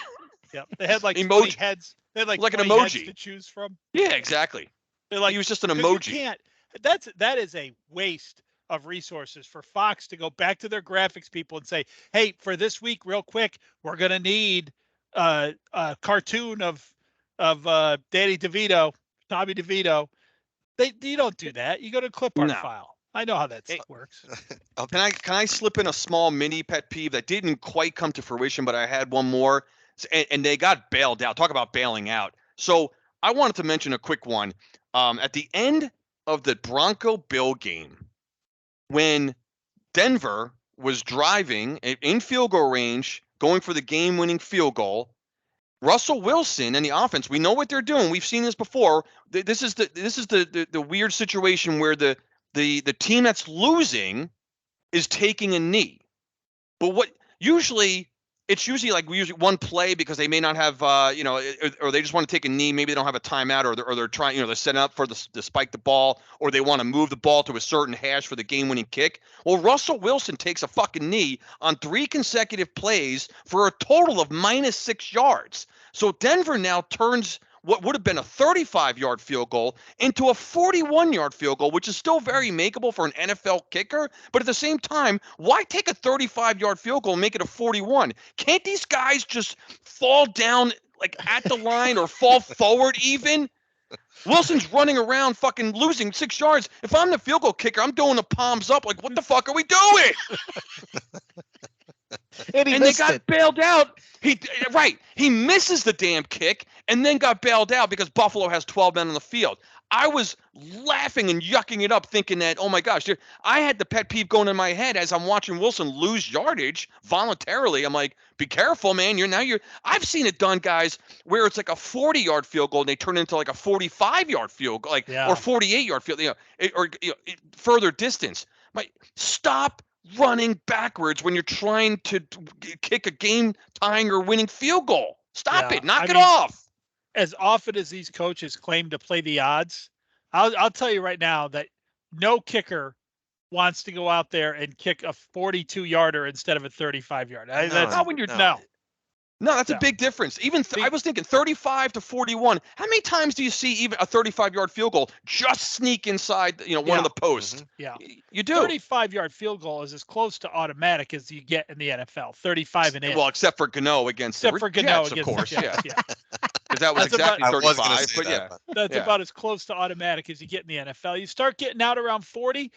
[SPEAKER 2] they had like
[SPEAKER 4] emoji
[SPEAKER 2] heads. They had like
[SPEAKER 4] an emoji
[SPEAKER 2] heads to choose from.
[SPEAKER 4] Yeah, exactly.
[SPEAKER 2] They're like,
[SPEAKER 4] he was just an emoji.
[SPEAKER 2] That is a waste of resources for Fox to go back to their graphics people and say, hey, for this week, real quick, we're gonna need a cartoon of Danny DeVito, Tommy DeVito. You don't do that. You go to clip art file. I know how that works.
[SPEAKER 4] Can I slip in a small mini pet peeve that didn't quite come to fruition, but I had one more, and they got bailed out. Talk about bailing out. So I wanted to mention a quick one. At the end of the Bronco-Bill game, when Denver was driving in field goal range, going for the game-winning field goal, Russell Wilson and the offense, we know what they're doing. We've seen this before. This is the weird situation where the team that's losing is taking a knee. But it's usually like one play because they may not have or they just want to take a knee. Maybe they don't have a timeout, or they're trying, they're setting up for to spike the ball, or they want to move the ball to a certain hash for the game-winning kick. Well, Russell Wilson takes a fucking knee on 3 consecutive plays for a total of -6 yards. So Denver now turns what would have been a 35-yard field goal into a 41-yard field goal, which is still very makeable for an NFL kicker. But at the same time, why take a 35-yard field goal and make it a 41? Can't these guys just fall down like at the line or fall forward even? Wilson's running around fucking losing 6 yards. If I'm the field goal kicker, I'm doing the palms up like, what the fuck are we doing?
[SPEAKER 1] And he
[SPEAKER 4] they
[SPEAKER 1] missed
[SPEAKER 4] got
[SPEAKER 1] it.
[SPEAKER 4] bailed out. He misses the damn kick and then got bailed out because Buffalo has 12 men on the field. I was laughing and yucking it up, thinking that, oh my gosh, I had the pet peeve going in my head as I'm watching Wilson lose yardage voluntarily. I'm like, be careful, man. I've seen it done, guys, where it's like a 40-yard field goal and they turn it into like a 45-yard field goal, or 48-yard field, further distance. Stop running backwards when you're trying to kick a game-tying or winning field goal. Stop it. Knock it off.
[SPEAKER 2] As often as these coaches claim to play the odds, I'll tell you right now that no kicker wants to go out there and kick a 42-yarder instead of a 35-yarder.
[SPEAKER 4] No, that's a big difference. Even I was thinking 35 to 41. How many times do you see even a 35-yard field goal just sneak inside, one of the posts?
[SPEAKER 2] Mm-hmm. Yeah,
[SPEAKER 4] you do.
[SPEAKER 2] 35-yard field goal is as close to automatic as you get in the NFL. 35 and in.
[SPEAKER 4] Well, except for Gano against the Jets, of course. Yeah. Because that was exactly 35. But yeah,
[SPEAKER 2] that's about as close to automatic as you get in the NFL. You start getting out around 40,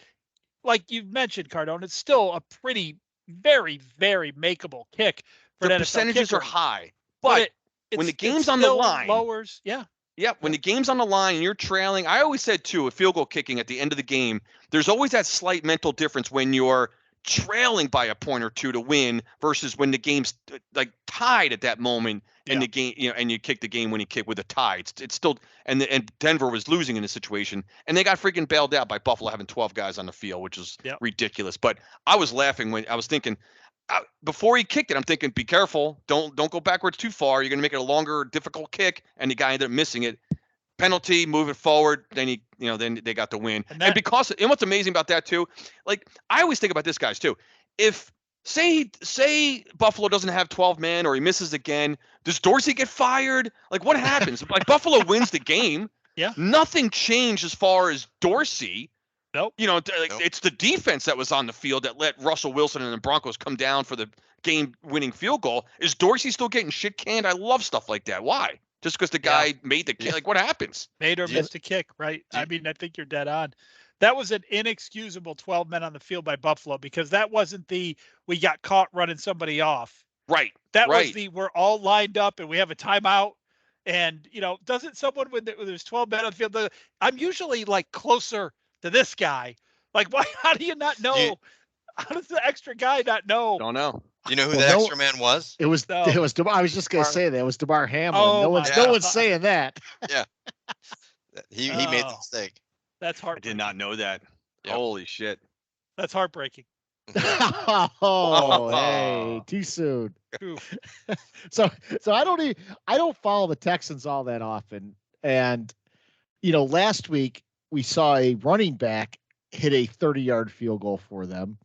[SPEAKER 2] like you mentioned, Cardone. It's still a pretty, very, very makeable kick.
[SPEAKER 4] The percentages are high, but when the game's on the line,
[SPEAKER 2] lowers.
[SPEAKER 4] When the game's on the line and you're trailing, I always said too, with field goal kicking at the end of the game, there's always that slight mental difference when you're trailing by a point or two to win versus when the game's like tied at that moment and the game, and you kick the game-winning kick with a tie. It's still, and Denver was losing in this situation, and they got freaking bailed out by Buffalo having 12 guys on the field, which is ridiculous. But I was laughing when I was thinking. Before he kicked it, I'm thinking, be careful. Don't go backwards too far. You're going to make it a longer, difficult kick, and the guy ended up missing it. Penalty, move it forward. Then then they got the win. And what's amazing about that too, like I always think about this, guys too. If say Buffalo doesn't have 12 men or he misses again, does Dorsey get fired? Like what happens? Like Buffalo wins the game.
[SPEAKER 2] Yeah.
[SPEAKER 4] Nothing changed as far as Dorsey.
[SPEAKER 2] Nope.
[SPEAKER 4] It's the defense that was on the field that let Russell Wilson and the Broncos come down for the game-winning field goal. Is Dorsey still getting shit canned? I love stuff like that. Why? Just because the guy made the kick? Like, what happens?
[SPEAKER 2] Made or missed a kick, right? I mean, I think you're dead on. That was an inexcusable 12 men on the field by Buffalo because that wasn't we got caught running somebody off.
[SPEAKER 4] Right.
[SPEAKER 2] That was we're all lined up and we have a timeout. And, doesn't someone when there's 12 men on the field, I'm usually like closer to this guy. Like, why? How do you not know? How does the extra guy not know?
[SPEAKER 4] Don't know.
[SPEAKER 3] You know who the extra man was?
[SPEAKER 1] It was. It was. I was just going to say that it was DeMar Hamlin.
[SPEAKER 2] Oh,
[SPEAKER 1] no one's saying that.
[SPEAKER 3] Yeah. He made the mistake.
[SPEAKER 2] That's heartbreaking.
[SPEAKER 4] I did not know that. Yep. Holy shit.
[SPEAKER 2] That's heartbreaking.
[SPEAKER 1] Hey, too soon. So I don't follow the Texans all that often, and last week we saw a running back hit a 30-yard field goal for them.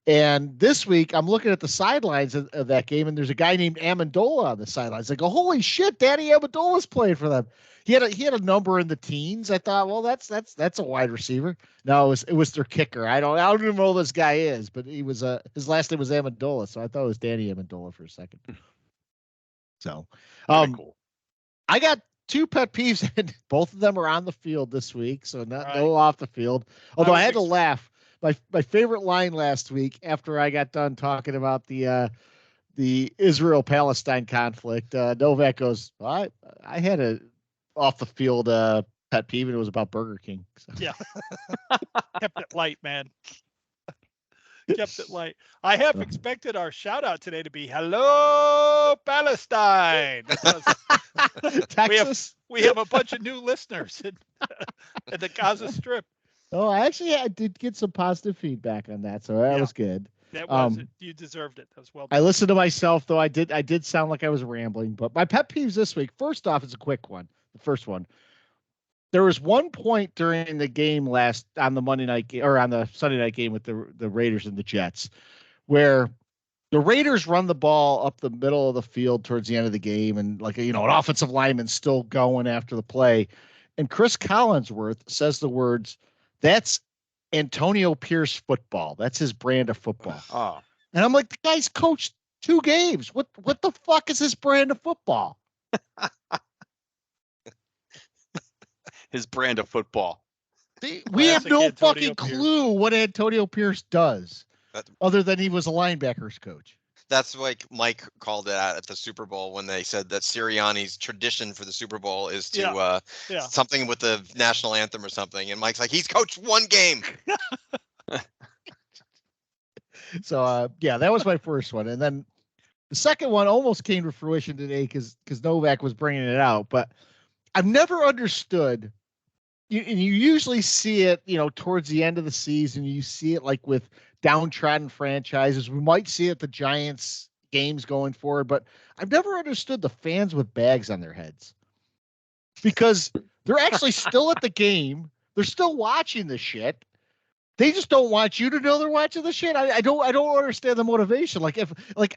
[SPEAKER 1] And this week I'm looking at the sidelines of that game, and there's a guy named Amendola on the sidelines. I go, holy shit, Danny Amendola's playing for them. He had a number in the teens. I thought, well, that's a wide receiver. No, it was their kicker. I don't even know who this guy is, but he was his last name was Amendola, so I thought it was Danny Amendola for a second. So,
[SPEAKER 4] cool.
[SPEAKER 1] I got two pet peeves, and both of them are on the field this week, so no off the field. Although I had to laugh. My favorite line last week after I got done talking about the Israel-Palestine conflict, Novak goes, I had a off the field pet peeve, and it was about Burger King. So.
[SPEAKER 2] Yeah. Kept it light, man. Kept it light. I have expected our shout out today to be hello Palestine.
[SPEAKER 1] Texas.
[SPEAKER 2] We have a bunch of new listeners in the Gaza Strip.
[SPEAKER 1] Oh, I did get some positive feedback on that, so that was good.
[SPEAKER 2] That was you deserved it. That was well done.
[SPEAKER 1] I listened to myself, though. I did sound like I was rambling, but my pet peeves this week. First off, is a quick one. The first one. There was one point during the game on the Monday night or on the Sunday night game with the Raiders and the Jets, where the Raiders run the ball up the middle of the field towards the end of the game, and an offensive lineman still going after the play, and Chris Collinsworth says the words, "That's Antonio Pierce football. That's his brand of football."
[SPEAKER 4] Oh.
[SPEAKER 1] And I'm like, the guy's coached 2 games. What the fuck is his brand of football?
[SPEAKER 4] His brand of football.
[SPEAKER 1] We have no fucking clue what Antonio Pierce does, other than he was a linebackers coach.
[SPEAKER 3] That's like Mike called it out at the Super Bowl when they said that Sirianni's tradition for the Super Bowl is to something with the national anthem or something. And Mike's like, he's coached one game.
[SPEAKER 1] So yeah, that was my first one, and then the second one almost came to fruition today because Novak was bringing it out, but I've never understood. And you usually see it, towards the end of the season. You see it like with downtrodden franchises. We might see it at the Giants games going forward, but I've never understood the fans with bags on their heads because they're actually still at the game. They're still watching the shit. They just don't want you to know they're watching the shit. I don't understand the motivation. Like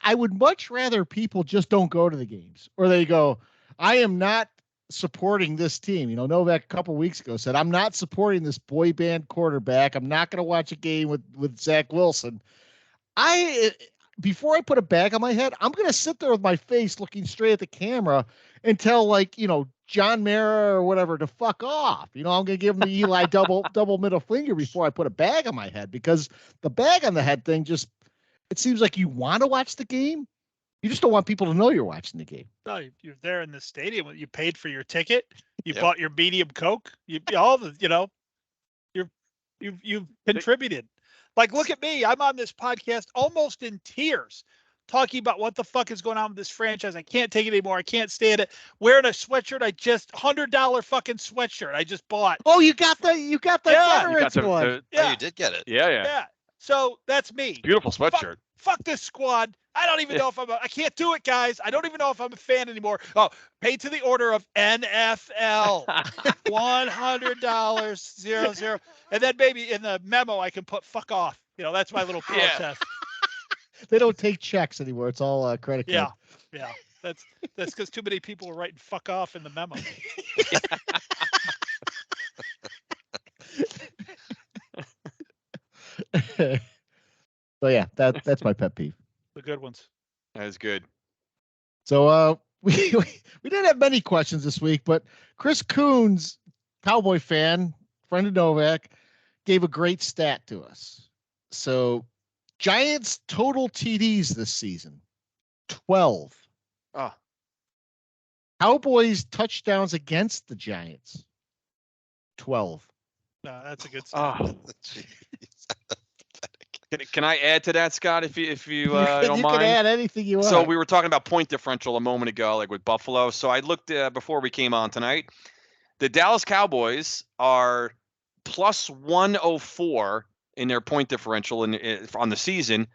[SPEAKER 1] I would much rather people just don't go to the games, or they go, I am not supporting this team. Novak a couple weeks ago said, I'm not supporting this boy band quarterback. I'm not going to watch a game with Zach Wilson. Before I put a bag on my head, I'm going to sit there with my face looking straight at the camera and tell John Mara or whatever to fuck off. I'm going to give him the Eli double middle finger before I put a bag on my head, because the bag on the head thing it seems like you want to watch the game. You just don't want people to know you're watching the game.
[SPEAKER 2] No, you're there in the stadium. You paid for your ticket. You bought your medium Coke. You've contributed. Like, look at me. I'm on this podcast almost in tears talking about what the fuck is going on with this franchise. I can't take it anymore. I can't stand it. Wearing a sweatshirt. $100 fucking sweatshirt I just bought.
[SPEAKER 1] Oh, you got the veterans one.
[SPEAKER 3] Oh, you did get it.
[SPEAKER 2] Yeah. So that's me.
[SPEAKER 4] Beautiful sweatshirt.
[SPEAKER 2] Fuck this squad. I don't even know if I can't do it, guys. I don't even know if I'm a fan anymore. Oh, paid to the order of NFL. $100, 00. And then maybe in the memo I can put fuck off. That's my little protest.
[SPEAKER 1] They don't take checks anymore. It's all credit card.
[SPEAKER 2] Yeah. That's because too many people are writing fuck off in the memo.
[SPEAKER 1] So yeah, that's my pet peeve.
[SPEAKER 2] The good ones.
[SPEAKER 4] That is good.
[SPEAKER 1] So we didn't have many questions this week, but Chris Coons, Cowboy fan, friend of Novak, gave a great stat to us. So Giants total TDs this season, 12.
[SPEAKER 4] Oh.
[SPEAKER 1] Cowboys touchdowns against the Giants, 12.
[SPEAKER 2] No, that's a good stat.
[SPEAKER 4] Oh. Can I add to that, Scott, if you don't mind?
[SPEAKER 1] You can add anything you want.
[SPEAKER 4] So we were talking about point differential a moment ago, like with Buffalo. So I looked before we came on tonight. The Dallas Cowboys are plus 104 in their point differential on the season.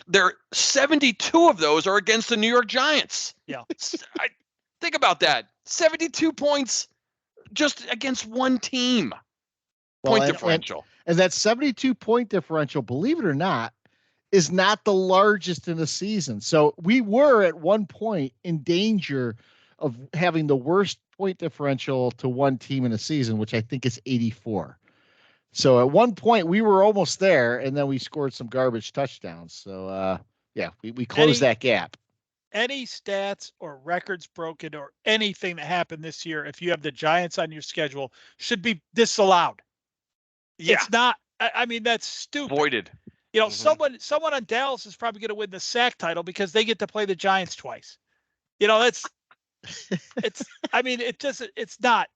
[SPEAKER 4] There 72 of those are against the New York Giants.
[SPEAKER 2] Yeah.
[SPEAKER 4] Think about that. 72 points just against one team. Point differential.
[SPEAKER 1] And that 72-point differential, believe it or not, is not the largest in a season. So we were at one point in danger of having the worst point differential to one team in a season, which I think is 84. So at one point we were almost there, and then we scored some garbage touchdowns. So we closed that gap.
[SPEAKER 2] Any stats or records broken or anything that happened this year, if you have the Giants on your schedule, should be disallowed. Yeah. It's not. I mean, that's stupid.
[SPEAKER 4] Voided.
[SPEAKER 2] Someone on Dallas is probably going to win the sack title because they get to play the Giants twice. It's not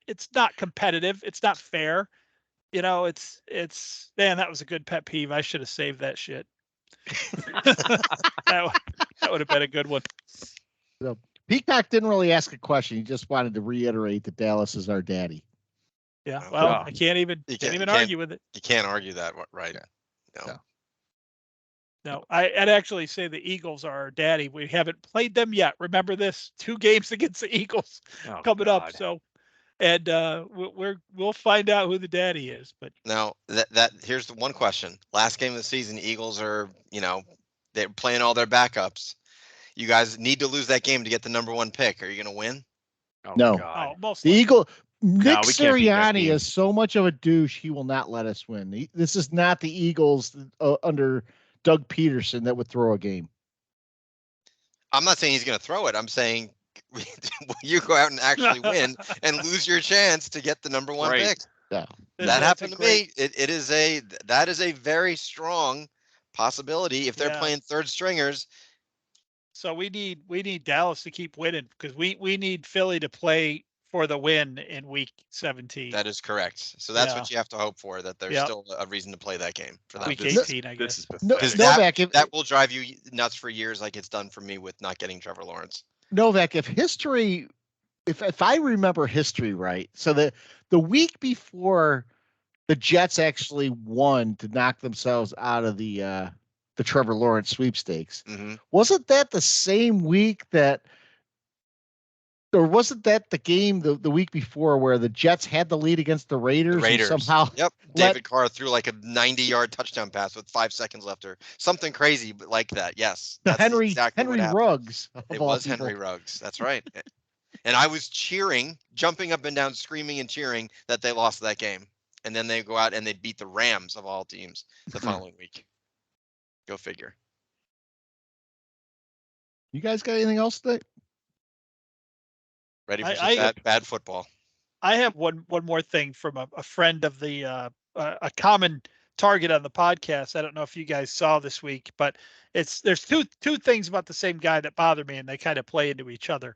[SPEAKER 2] competitive. It's not fair. Man, that was a good pet peeve. I should have saved that shit. that would have been a good one.
[SPEAKER 1] So, Peacock didn't really ask a question. He just wanted to reiterate that Dallas is our daddy.
[SPEAKER 2] Yeah, well, I can't even argue with it.
[SPEAKER 3] You can't argue that, right?
[SPEAKER 2] No, I'd actually say the Eagles are our daddy. We haven't played them yet. Remember this? 2 games against the Eagles coming up. So, and we'll find out who the daddy is. But
[SPEAKER 3] now that here's the one question: last game of the season, the Eagles are they're playing all their backups. You guys need to lose that game to get the number 1 pick. Are you going to win?
[SPEAKER 4] Oh,
[SPEAKER 1] no.
[SPEAKER 4] God.
[SPEAKER 1] The Eagle. Nick Sirianni is so much of a douche. He will not let us win. This is not the Eagles under Doug Peterson that would throw a game.
[SPEAKER 3] I'm not saying he's going to throw it. I'm saying you go out and actually win and lose your chance to get the number 1 pick.
[SPEAKER 1] Yeah,
[SPEAKER 3] that happened to me. That is a very strong possibility. If they're playing third stringers,
[SPEAKER 2] So we need Dallas to keep winning because we need Philly to play for the win in week 17.
[SPEAKER 3] That is correct. So that's
[SPEAKER 2] Yeah.
[SPEAKER 3] what you have to hope for, that there's
[SPEAKER 2] Yep.
[SPEAKER 3] still a reason to play that game for that.
[SPEAKER 2] Week
[SPEAKER 4] this is-
[SPEAKER 2] 18, I
[SPEAKER 4] This
[SPEAKER 2] guess.
[SPEAKER 4] is
[SPEAKER 3] Because
[SPEAKER 4] pathetic.
[SPEAKER 1] Novak,
[SPEAKER 3] that will drive you nuts for years, like it's done for me with not getting Trevor Lawrence.
[SPEAKER 1] Novak, if I remember history right, so the week before the Jets actually won to knock themselves out of the Trevor Lawrence sweepstakes,
[SPEAKER 3] Hmm.
[SPEAKER 1] wasn't that the same week that, or wasn't that the game the week before where the Jets had the lead against the Raiders?
[SPEAKER 3] The Raiders.
[SPEAKER 1] And somehow,
[SPEAKER 3] Yep.
[SPEAKER 1] let-
[SPEAKER 3] David Carr threw like a 90-yard touchdown pass with 5 seconds left, or something crazy, but like that. Yes. That's
[SPEAKER 1] Henry
[SPEAKER 3] exactly what happened.
[SPEAKER 1] Ruggs. of
[SPEAKER 3] It
[SPEAKER 1] all
[SPEAKER 3] was
[SPEAKER 1] people.
[SPEAKER 3] Henry Ruggs. That's right. And I was cheering, jumping up and down, screaming and cheering that they lost that game. And then they go out and they beat the Rams of all teams the following week. Go figure.
[SPEAKER 1] You guys got anything else today?
[SPEAKER 3] Ready for
[SPEAKER 2] I-
[SPEAKER 3] some bad football.
[SPEAKER 2] I have one more thing from a friend of the a common target on the podcast. I don't know if you guys saw this week, but there's two things about the same guy that bother me, and they kind of play into each other.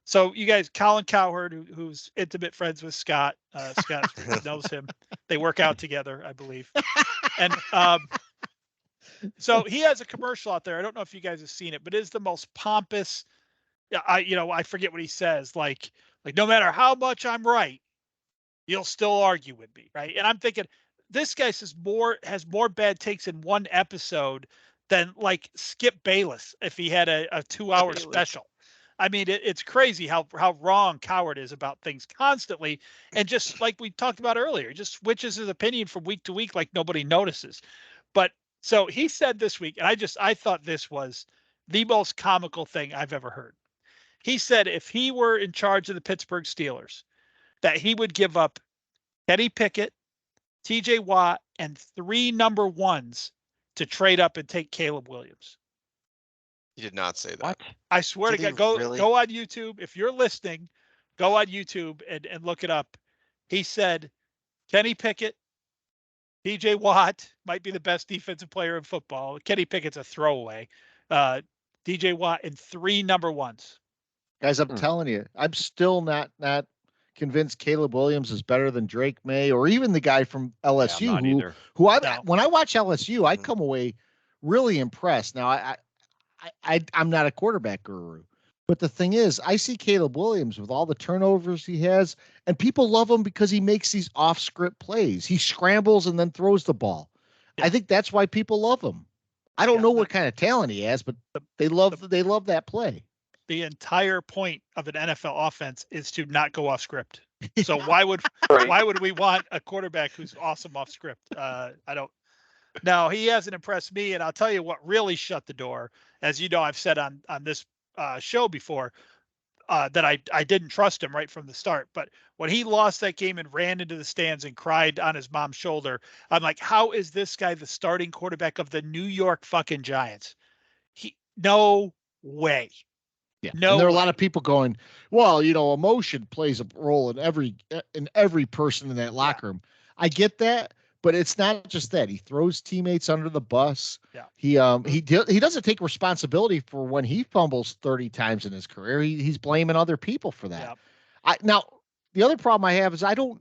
[SPEAKER 2] So you guys, Colin Cowherd, who's intimate friends with Scott. Scott knows him. They work out together, I believe. And so he has a commercial out there. I don't know if you guys have seen it, but it is the most pompous. I forget what he says. Like no matter how much I'm right, you'll still argue with me, right? And I'm thinking this guy has more bad takes in one episode than like Skip Bayless if he had a 2-hour special. I mean, it's crazy how wrong Coward is about things constantly. And just like we talked about earlier, just switches his opinion from week to week like nobody notices. But so he said this week, and I thought this was the most comical thing I've ever heard. He said if he were in charge of the Pittsburgh Steelers, that he would give up Kenny Pickett, TJ Watt, and 3 number ones to trade up and take Caleb Williams.
[SPEAKER 3] He did not say that.
[SPEAKER 4] What?
[SPEAKER 2] I swear
[SPEAKER 3] Did
[SPEAKER 2] to
[SPEAKER 3] he
[SPEAKER 2] God,
[SPEAKER 3] really?
[SPEAKER 2] go on YouTube. If you're listening, go on YouTube and look it up. He said Kenny Pickett, TJ Watt might be the best defensive player in football. Kenny Pickett's a throwaway. DJ Watt and 3 number ones.
[SPEAKER 1] Guys, I'm telling you, I'm still not convinced Caleb Williams is better than Drake May or even the guy from LSU.
[SPEAKER 4] Yeah, I'm not either.
[SPEAKER 1] When I watch LSU, I come away really impressed. Now, I'm not a quarterback guru, but the thing is, I see Caleb Williams with all the turnovers he has, and people love him because he makes these off-script plays. He scrambles and then throws the ball.
[SPEAKER 2] Yeah.
[SPEAKER 1] I think that's why people love him. I don't know what kind of talent he has, but they love that play.
[SPEAKER 2] The entire point of an NFL offense is to not go off script. So why would we want a quarterback who's awesome off script? I don't. No, he hasn't impressed me, and I'll tell you what really shut the door. As you know, I've said on this show before that I didn't trust him right from the start. But when he lost that game and ran into the stands and cried on his mom's shoulder, I'm like, how is this guy the starting quarterback of the New York fucking Giants? No way.
[SPEAKER 1] Yeah.
[SPEAKER 2] No,
[SPEAKER 1] and there are a lot of people going, well, emotion plays a role in every person in that locker room. I get that, but it's not just that. He throws teammates under the bus.
[SPEAKER 2] Yeah.
[SPEAKER 1] He doesn't take responsibility for when he fumbles 30 times in his career. He's blaming other people for that.
[SPEAKER 2] Yeah.
[SPEAKER 1] Now the other problem I have is I don't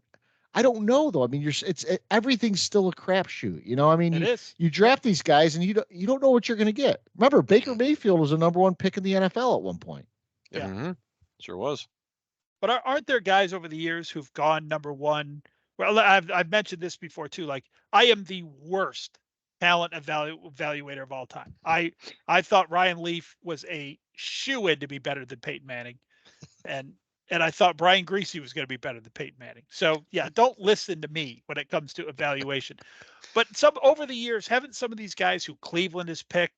[SPEAKER 1] know though. I mean, everything's still a crapshoot. I mean,
[SPEAKER 2] It is.
[SPEAKER 1] You draft these guys and you don't know what you're going to get. Remember, Baker Mayfield was the number 1 pick in the NFL at one point.
[SPEAKER 2] Yeah.
[SPEAKER 4] Mm-hmm. Sure was.
[SPEAKER 2] But aren't there guys over the years who've gone number 1? Well, I've mentioned this before too. Like I am the worst talent evaluator of all time. I thought Ryan Leaf was a shoo-in to be better than Peyton Manning, and I thought Brian Greasy was going to be better than Peyton Manning. So yeah, don't listen to me when it comes to evaluation. But over the years, haven't some of these guys who Cleveland has picked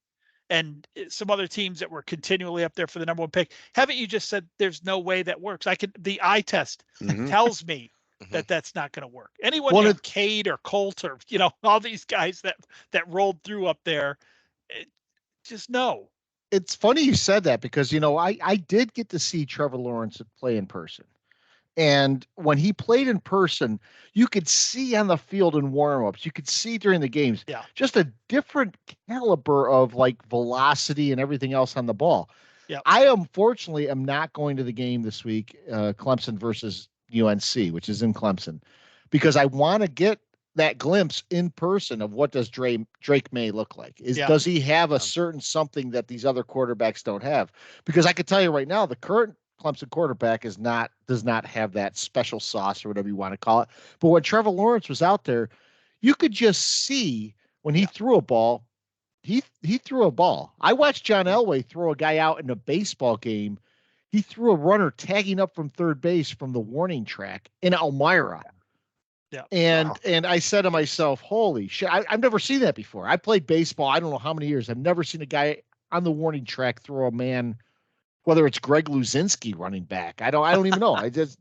[SPEAKER 2] and some other teams that were continually up there for the number 1 pick, haven't you just said there's no way that works? The eye test tells me that that's not going to work. Anyone Cade or Colt or all these guys that rolled through up there, just no.
[SPEAKER 1] It's funny you said that because I did get to see Trevor Lawrence play in person. And when he played in person, you could see on the field in warm-ups, you could see during the games, just a different caliber of like velocity and everything else on the ball.
[SPEAKER 2] Yep.
[SPEAKER 1] I unfortunately am not going to the game this week, Clemson versus UNC, which is in Clemson, because I want to get that glimpse in person of what does Drake May look like. Does he have a certain something that these other quarterbacks don't have? Because I could tell you right now, the current Clemson quarterback does not have that special sauce or whatever you want to call it. But when Trevor Lawrence was out there, you could just see when he threw a ball, he threw a ball. I watched John Elway throw a guy out in a baseball game. He threw a runner tagging up from third base from the warning track in Elmira.
[SPEAKER 2] Yeah.
[SPEAKER 1] And I said to myself, holy shit, I've never seen that before. I played baseball, I don't know how many years. I've never seen a guy on the warning track throw a man, whether it's Greg Luzinski running back. I don't even know. I just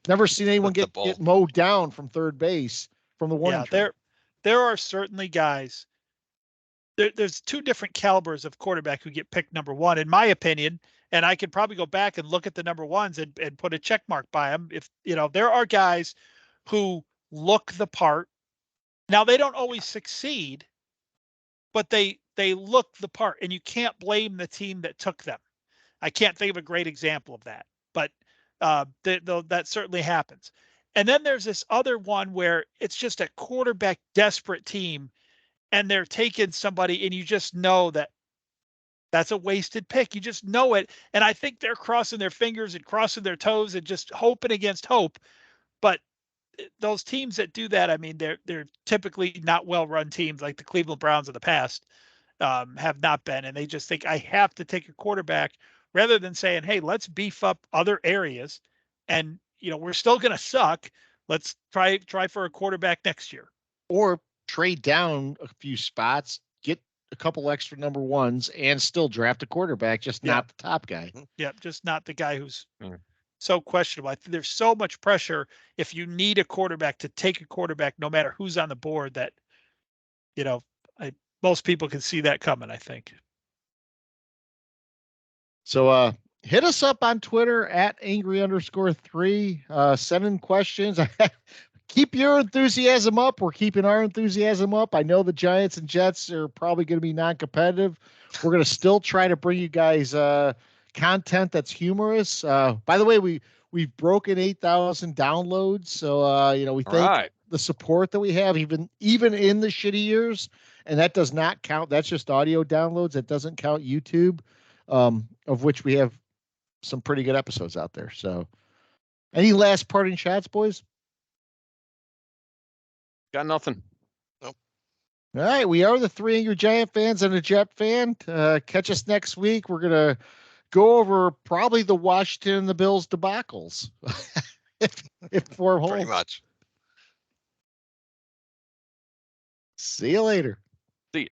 [SPEAKER 1] never seen anyone get mowed down from third base from the warning track.
[SPEAKER 2] There are certainly guys. There's two different calibers of quarterback who get picked number one, in my opinion. And I could probably go back and look at the number ones and put a check mark by them. If there are guys who look the part. Now they don't always succeed, but they look the part, and you can't blame the team that took them. I can't think of a great example of that, but that certainly happens. And then there's this other one where it's just a quarterback desperate team, and they're taking somebody, and you just know that that's a wasted pick. You just know it. And I think they're crossing their fingers and crossing their toes and just hoping against hope. But those teams that do that, I mean, they're typically not well-run teams like the Cleveland Browns of the past have not been. And they just think, I have to take a quarterback rather than saying, hey, let's beef up other areas. And, we're still going to suck. Let's try for a quarterback next year.
[SPEAKER 1] Or trade down a few spots, get a couple extra number ones, and still draft a quarterback, just not the top guy.
[SPEAKER 2] Yeah, just not the guy who's so questionable. I think there's so much pressure if you need a quarterback to take a quarterback, no matter who's on the board, that, most people can see that coming, I think.
[SPEAKER 1] So hit us up on Twitter at angry_3. Send in questions. Keep your enthusiasm up. We're keeping our enthusiasm up. I know the Giants and Jets are probably going to be non-competitive. We're going to still try to bring you guys content that's humorous. By the way, we've broken 8,000 downloads. So, we thank the support that we have, even in the shitty years. And that does not count. That's just audio downloads. That doesn't count YouTube, of which we have some pretty good episodes out there. So any last parting shots, boys?
[SPEAKER 4] Got nothing.
[SPEAKER 3] Nope.
[SPEAKER 1] All right. We are the Three Angry Giant fans and a Jet fan. Catch us next week. We're going to go over probably the Washington and the Bills debacles. if four holes.
[SPEAKER 3] Pretty much.
[SPEAKER 1] See you later.